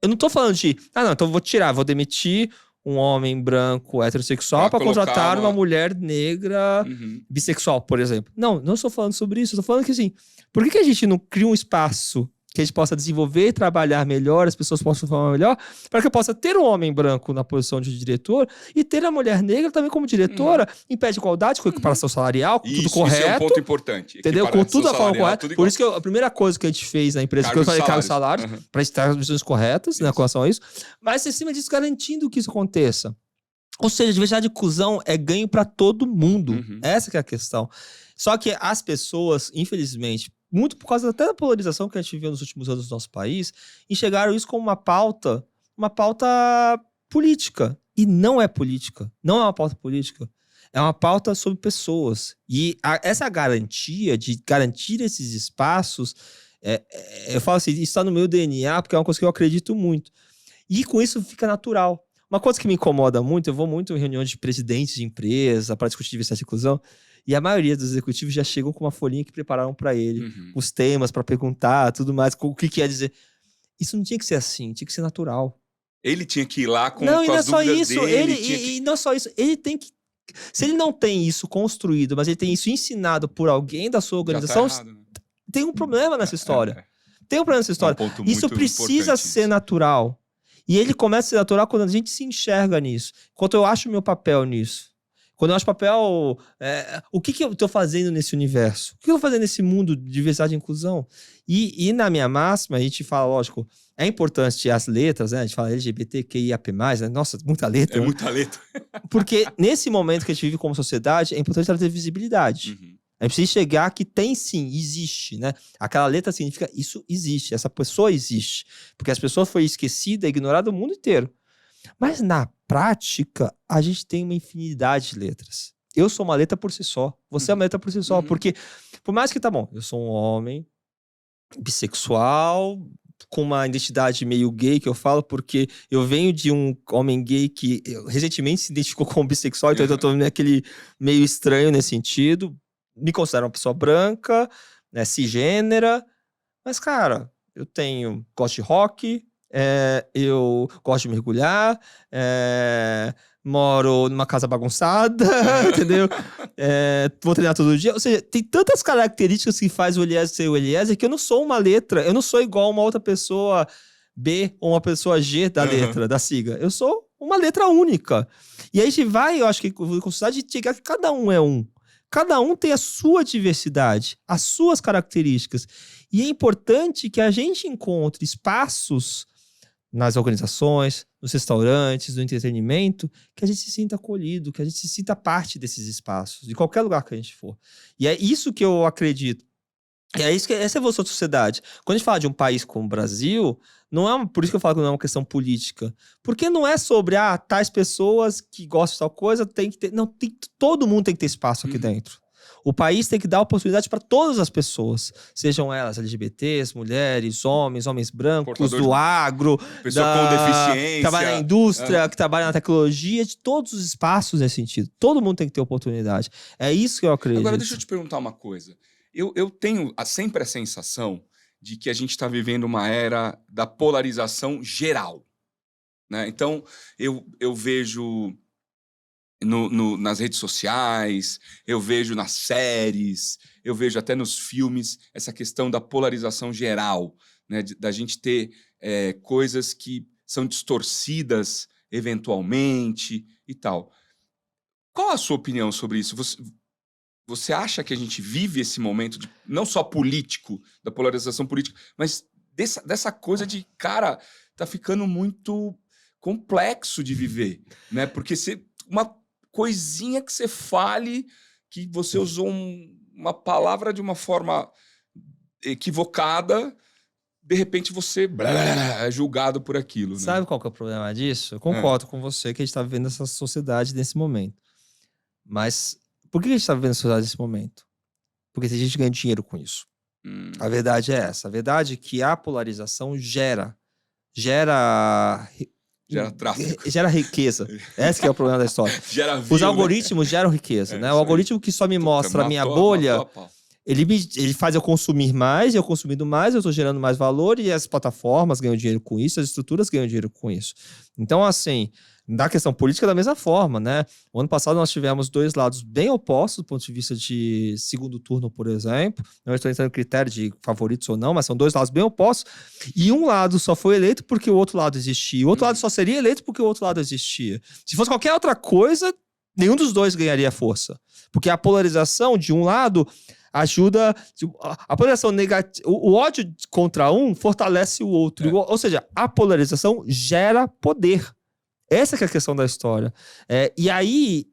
Eu não tô falando de, não, então eu vou demitir um homem branco heterossexual para contratar uma mulher negra bissexual, por exemplo. Não estou falando sobre isso. Estou falando que, assim, por que a gente não cria um espaço que a gente possa desenvolver e trabalhar melhor, as pessoas possam falar melhor, para que eu possa ter um homem branco na posição de diretor e ter a mulher negra também como diretora, em pé de igualdade, com equiparação salarial, com tudo correto. Isso é um ponto importante. Entendeu? Com tudo da forma correta. Por isso que a primeira coisa que a gente fez na empresa, que eu falei cargos salários, para estar as visões corretas, né, com relação a isso, mas, acima disso, garantindo que isso aconteça. Ou seja, a diversidade de inclusão é ganho para todo mundo. Essa que é a questão. Só que as pessoas, infelizmente, muito por causa até da polarização que a gente viveu nos últimos anos do nosso país, enxergaram isso como uma pauta política. E não é política. Não é uma pauta política. É uma pauta sobre pessoas. E essa garantia de garantir esses espaços, eu falo assim, isso está no meu DNA, porque é uma coisa que eu acredito muito. E com isso fica natural. Uma coisa que me incomoda muito, eu vou muito em reuniões de presidentes de empresa para discutir diversidade e inclusão, e a maioria dos executivos já chegam com uma folhinha que prepararam para ele, os temas para perguntar, tudo mais, o que quer dizer. Isso não tinha que ser assim, tinha que ser natural. Ele tinha que ir lá com não, e não as é só dúvidas isso, dele. E não é só isso, ele tem que... Se ele não tem isso construído, mas ele tem isso ensinado por alguém da sua organização, já tá errado, né? Tem um problema nessa história. Tem um problema nessa história. Isso precisa ser natural. E ele começa a ser natural quando a gente se enxerga nisso. Quando eu acho o meu papel nisso. Quando eu acho papel... o que eu estou fazendo nesse universo? O que eu estou fazendo nesse mundo de diversidade e inclusão? E na minha máxima, a gente fala, lógico, é importante as letras, né? A gente fala LGBTQIAP+, né? Nossa, muita letra. É muita letra. Porque nesse momento que a gente vive como sociedade, é importante ela ter visibilidade. A gente precisa enxergar que tem sim, existe, né? Aquela letra significa isso existe, essa pessoa existe. Porque essa pessoa foi esquecida, ignorada no mundo inteiro. Mas na prática, a gente tem uma infinidade de letras. Eu sou uma letra por si só. Você é uma letra por si só. Porque, por mais que, tá bom, eu sou um homem bissexual, com uma identidade meio gay, que eu falo, porque eu venho de um homem gay que recentemente se identificou como bissexual, então eu tô naquele meio estranho nesse sentido. Me considero uma pessoa branca, né, cisgênera. Mas, cara, eu gosto de rock, eu gosto de mergulhar, moro numa casa bagunçada, entendeu? Vou treinar todo dia. Ou seja, tem tantas características que faz o Eliezer ser o Eliezer que eu não sou uma letra. Eu não sou igual uma outra pessoa B ou uma pessoa G da letra, da sigla. Eu sou uma letra única. E aí a gente vai, eu acho que com sociedade, chegar que cada um é um. Cada um tem a sua diversidade, as suas características. E é importante que a gente encontre espaços nas organizações, nos restaurantes, no entretenimento, que a gente se sinta acolhido, que a gente se sinta parte desses espaços, de qualquer lugar que a gente for. E é isso que eu acredito. E é isso que essa é a evolução da sociedade. Quando a gente fala de um país como o Brasil, não é por isso que eu falo que não é uma questão política. Porque não é sobre, tais pessoas que gostam de tal coisa, tem que ter. Não, todo mundo tem que ter espaço aqui dentro. O país tem que dar oportunidade para todas as pessoas, sejam elas LGBTs, mulheres, homens brancos, do agro, pessoa com deficiência, que trabalha na indústria, que trabalha na tecnologia, de todos os espaços nesse sentido. Todo mundo tem que ter oportunidade. É isso que eu acredito. Agora, deixa eu te perguntar uma coisa. Eu tenho sempre a sensação de que a gente está vivendo uma era da polarização geral, né? Então, eu vejo nas redes sociais, eu vejo nas séries, eu vejo até nos filmes essa questão da polarização geral, né? Da gente ter coisas que são distorcidas eventualmente e tal. Qual a sua opinião sobre isso? Você acha que a gente vive esse momento não só político, da polarização política, mas dessa coisa de, cara, tá ficando muito complexo de viver, né? Porque uma coisinha que você fale, que você usou uma palavra de uma forma equivocada, de repente você é julgado por aquilo. Né? Sabe qual que é o problema disso? Eu concordo com você que a gente tá vivendo essa sociedade nesse momento. Mas por que a gente está vivendo essa sociedade nesse momento? Porque tem gente que ganha dinheiro com isso. A verdade é essa. A verdade é que a polarização gera tráfico. Gera riqueza. Esse que é o problema da história. Os algoritmos geram riqueza, né? O algoritmo que só me mostra a minha bolha, ele faz eu consumir mais, e eu consumindo mais, eu estou gerando mais valor, e as plataformas ganham dinheiro com isso, as estruturas ganham dinheiro com isso. Então, assim, da questão política da mesma forma, né? O ano passado nós tivemos dois lados bem opostos do ponto de vista de segundo turno, por exemplo. Não estou entrando em critério de favoritos ou não, mas são dois lados bem opostos. E um lado só foi eleito porque o outro lado existia. O outro lado só seria eleito porque o outro lado existia. Se fosse qualquer outra coisa, nenhum dos dois ganharia força. Porque a polarização de um lado ajuda... A polarização negativa... O ódio contra um fortalece o outro. Ou seja, a polarização gera poder. Essa que é a questão da história. E aí,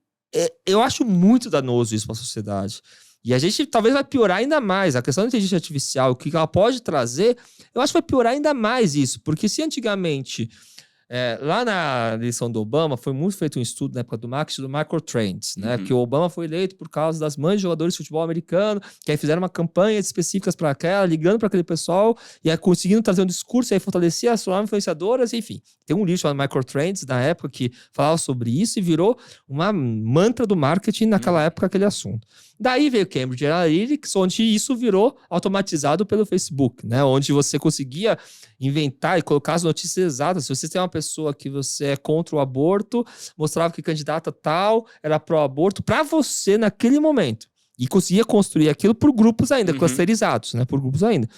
eu acho muito danoso isso para a sociedade. E a gente talvez vai piorar ainda mais. A questão da inteligência artificial, o que ela pode trazer, eu acho que vai piorar ainda mais isso. Porque se antigamente, lá na eleição do Obama, foi muito feito um estudo na época do marketing do microtrends, né? Que o Obama foi eleito por causa das mães de jogadores de futebol americano, que aí fizeram uma campanha específicas para aquela, ligando para aquele pessoal, e aí conseguindo trazer um discurso, e aí fortalecia as influenciadoras, enfim. Tem um livro chamado Microtrends, na época, que falava sobre isso e virou uma mantra do marketing naquela época, aquele assunto. Daí veio Cambridge Analytics, onde isso virou automatizado pelo Facebook, né? Onde você conseguia inventar e colocar as notícias exatas. Se você tem uma pessoa que você é contra o aborto, mostrava que candidata tal era pró-aborto para você naquele momento. E conseguia construir aquilo por grupos ainda, clusterizados, né? Por grupos ainda.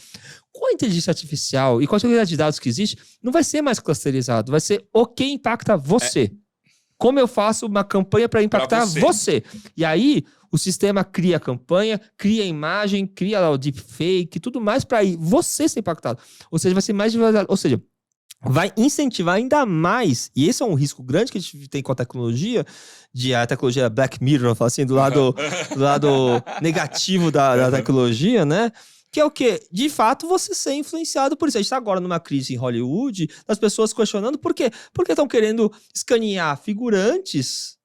Com a inteligência artificial e com a quantidade de dados que existe, não vai ser mais clusterizado, vai ser o que impacta você. Como eu faço uma campanha para impactar você. E aí, o sistema cria a campanha, cria a imagem, cria o deepfake, tudo mais para você ser impactado. Ou seja, vai ser mais devagar. Ou seja, vai incentivar ainda mais, e esse é um risco grande que a gente tem com a tecnologia, a tecnologia Black Mirror, assim, do lado negativo da tecnologia, né? Que é o quê? De fato, você ser influenciado por isso. A gente está agora numa crise em Hollywood, das pessoas questionando por quê? Porque estão querendo escanear figurantes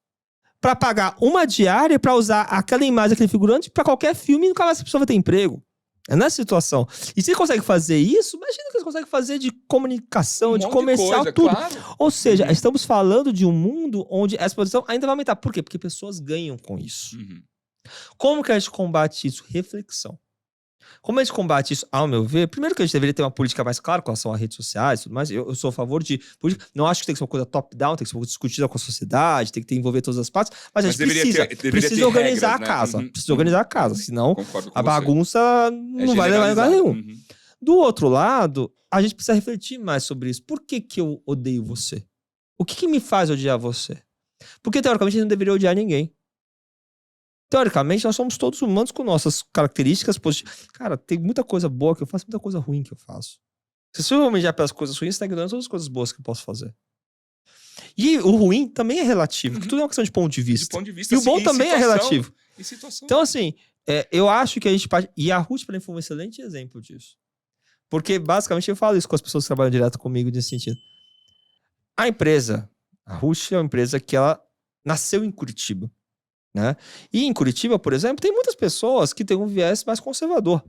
para pagar uma diária para usar aquela imagem daquele figurante para qualquer filme e nunca mais essa pessoa vai ter emprego. É nessa situação. E se ele consegue fazer isso, imagina que eles conseguem fazer de comunicação, de comercial, de tudo. Claro. Ou seja, estamos falando de um mundo onde essa posição ainda vai aumentar. Por quê? Porque pessoas ganham com isso. Como que a gente combate isso? Reflexão. Como a gente combate isso, ao meu ver? Primeiro que a gente deveria ter uma política mais clara com relação a redes sociais e tudo mais. Eu sou a favor de política. Não acho que tem que ser uma coisa top-down, tem que ser uma coisa discutida com a sociedade, tem que envolver todas as partes. Mas a gente precisa organizar regras, a casa. Né? Precisa organizar a casa, senão a bagunça não vai levar a lugar nenhum. Do outro lado, a gente precisa refletir mais sobre isso. Por que eu odeio você? O que me faz odiar você? Porque, teoricamente, a gente não deveria odiar ninguém. Teoricamente, nós somos todos humanos com nossas características positivas. Cara, tem muita coisa boa que eu faço, muita coisa ruim que eu faço. Se você me já pelas coisas ruins, você tá ignorando todas as coisas boas que eu posso fazer. E o ruim também é relativo, porque tudo é uma questão de ponto de vista. E o bom também é relativo. Então, assim, eu acho que a gente pode... E a Ruth, para mim, foi um excelente exemplo disso. Porque, basicamente, eu falo isso com as pessoas que trabalham direto comigo nesse sentido. A empresa, a Ruth é uma empresa que ela nasceu em Curitiba, né? E em Curitiba, por exemplo, tem muitas pessoas que têm um viés mais conservador.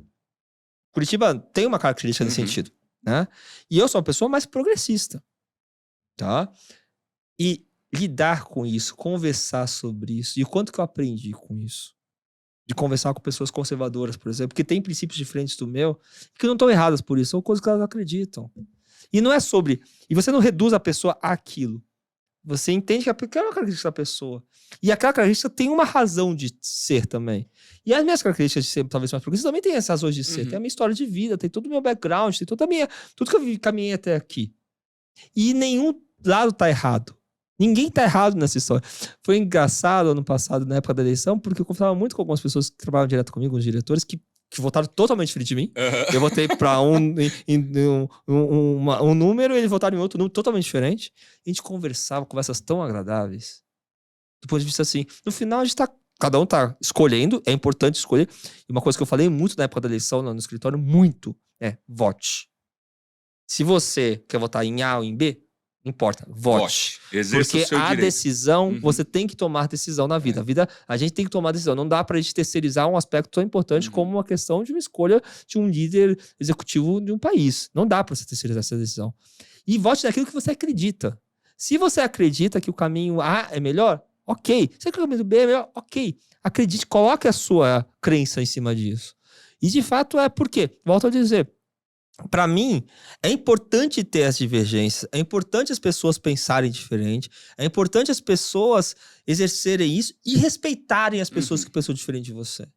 Curitiba tem uma característica nesse sentido, né? E eu sou uma pessoa mais progressista, tá? E lidar com isso, conversar sobre isso, e o quanto que eu aprendi com isso. De conversar com pessoas conservadoras, por exemplo, que têm princípios diferentes do meu, que não estão erradas por isso, são coisas que elas acreditam. E não é sobre... E você não reduz a pessoa àquilo. Você entende que aquela é uma característica da pessoa. E aquela característica tem uma razão de ser também. E as minhas características de ser talvez mais progressistas também têm essas razões de ser. Tem a minha história de vida, tem todo o meu background, tem toda a minha... Tudo que eu caminhei até aqui. E nenhum lado tá errado. Ninguém tá errado nessa história. Foi engraçado ano passado, na época da eleição, porque eu conversava muito com algumas pessoas que trabalham direto comigo, os diretores, que votaram totalmente diferente de mim. Eu votei pra um número e eles votaram em outro número totalmente diferente. A gente conversava, conversas tão agradáveis. Do ponto de vista assim, no final a gente tá... Cada um tá escolhendo, é importante escolher. E uma coisa que eu falei muito na época da eleição, no escritório, muito, é vote. Se você quer votar em A ou em B, não importa, vote. Porque a decisão, você tem que tomar decisão na vida. A vida, a gente tem que tomar decisão. Não dá pra gente terceirizar um aspecto tão importante como uma questão de uma escolha de um líder executivo de um país. Não dá pra você terceirizar essa decisão. E vote naquilo que você acredita. Se você acredita que o caminho A é melhor, ok. Se o caminho B é melhor, ok. Acredite, coloque a sua crença em cima disso. E de fato é porque, volto a dizer, para mim, é importante ter as divergências, é importante as pessoas pensarem diferente, é importante as pessoas exercerem isso e respeitarem as pessoas que pensam diferente de você.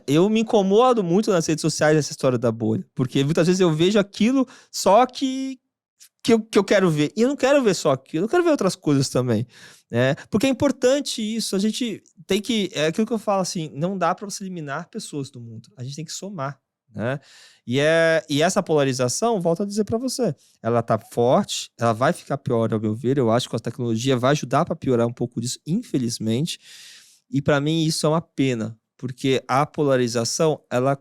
Eu me incomodo muito nas redes sociais nessa história da bolha, porque muitas vezes eu vejo aquilo só que eu quero ver. E eu não quero ver só aquilo, eu quero ver outras coisas também. Porque é importante isso, a gente tem que... É aquilo que eu falo assim, não dá para você eliminar pessoas do mundo, a gente tem que somar. Né? E essa polarização, volto a dizer para você, ela tá forte, ela vai ficar pior ao meu ver, eu acho que a tecnologia vai ajudar para piorar um pouco disso, infelizmente, e para mim isso é uma pena, porque a polarização, ela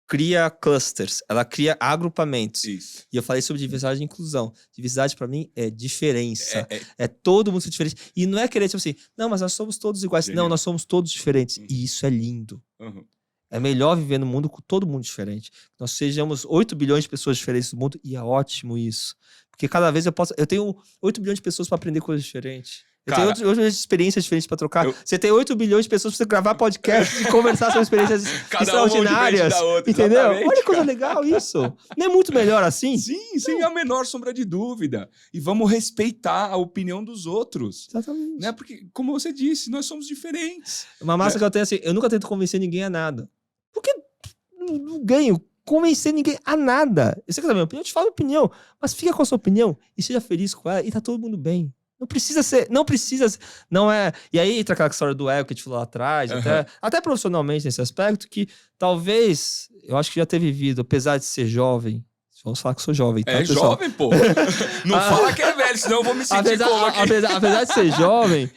cria clusters, ela cria agrupamentos. Isso. E eu falei sobre diversidade e inclusão. Diversidade para mim é diferença, é todo mundo diferente, e não é querer tipo assim, não, mas nós somos todos iguais. Genial. Não, nós somos todos diferentes, e isso é lindo. É melhor viver no mundo com todo mundo diferente. Nós sejamos 8 bilhões de pessoas diferentes do mundo e é ótimo isso. Porque cada vez eu tenho 8 bilhões de pessoas para aprender coisas diferentes. Eu tenho 8 bilhões de experiências diferentes para trocar. Você tem 8 bilhões de pessoas para você gravar podcast e conversar sobre experiências extraordinárias. Outra, entendeu? Olha que coisa legal isso. Não é muito melhor assim? Sim, sem a menor sombra de dúvida. E vamos respeitar a opinião dos outros. Exatamente. Né? Porque, como você disse, nós somos diferentes. Uma massa que eu tenho assim, eu nunca tento convencer ninguém a nada. Porque não ganho convencer ninguém a nada. Eu sei que é a minha opinião, eu te falo a opinião, mas fica com a sua opinião e seja feliz com ela e tá todo mundo bem. Não precisa ser, não é... E aí entra aquela história do ego que a gente falou lá atrás, até profissionalmente nesse aspecto, que talvez, eu acho que já ter vivido, apesar de ser jovem, vamos falar que eu sou jovem, tá, pessoal? Jovem, pô. Não fala que é velho, senão eu vou me sentir apesar de ser jovem,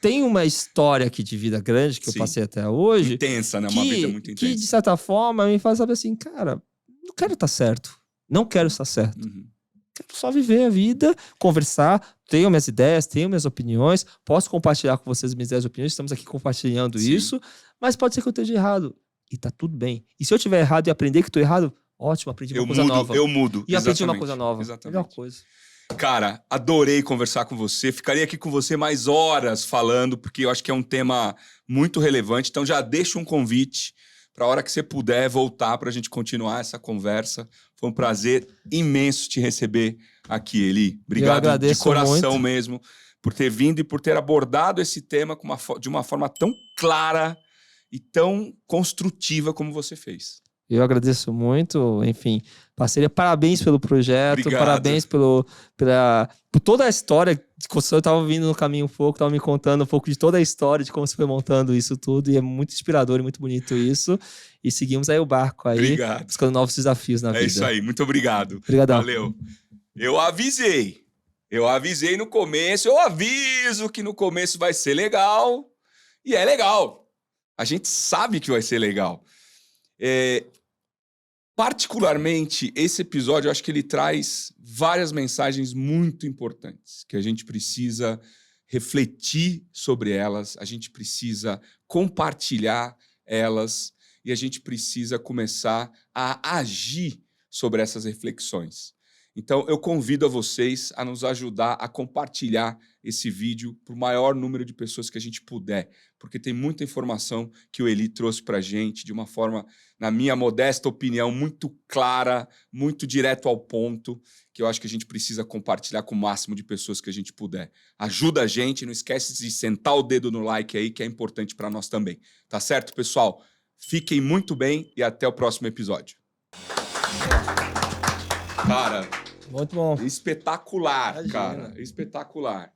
tem uma história aqui de vida grande que eu passei até hoje. Intensa, né? Uma vida muito intensa. Que, de certa forma, me faz saber assim, cara, não quero estar certo. Não quero estar certo. Quero só viver a vida, conversar, tenho minhas ideias, tenho minhas opiniões, posso compartilhar com vocês minhas ideias e opiniões, estamos aqui compartilhando isso, mas pode ser que eu esteja errado. E tá tudo bem. E se eu estiver errado e aprender que estou errado, ótimo, aprendi uma coisa nova. Eu mudo. E aprendi uma coisa nova. Exatamente. Melhor coisa. Cara, adorei conversar com você. Ficaria aqui com você mais horas falando, porque eu acho que é um tema muito relevante. Então já deixo um convite para a hora que você puder voltar para a gente continuar essa conversa. Foi um prazer imenso te receber aqui, Eli. Obrigado de coração muito mesmo por ter vindo e por ter abordado esse tema de uma forma tão clara e tão construtiva como você fez. Eu agradeço muito, enfim, parceria, parabéns pelo projeto, obrigado. Parabéns por toda a história construção, eu tava vindo no caminho um pouco, tava me contando um pouco de toda a história, de como você foi montando isso tudo, e é muito inspirador e muito bonito isso. E seguimos aí o barco aí, Obrigado. buscando novos desafios na vida. É isso aí, muito obrigado. Obrigadão. Valeu. Eu avisei no começo, eu aviso que no começo vai ser legal, e é legal. A gente sabe que vai ser legal. Particularmente, esse episódio, eu acho que ele traz várias mensagens muito importantes, que a gente precisa refletir sobre elas, a gente precisa compartilhar elas e a gente precisa começar a agir sobre essas reflexões. Então, eu convido a vocês a nos ajudar a compartilhar esse vídeo para o maior número de pessoas que a gente puder, porque tem muita informação que o Eli trouxe para a gente de uma forma, na minha modesta opinião, muito clara, muito direto ao ponto, que eu acho que a gente precisa compartilhar com o máximo de pessoas que a gente puder. Ajuda a gente, não esquece de sentar o dedo no like aí, que é importante para nós também. Tá certo, pessoal? Fiquem muito bem e até o próximo episódio. Cara... Muito bom. Espetacular, Imagina. cara. Espetacular.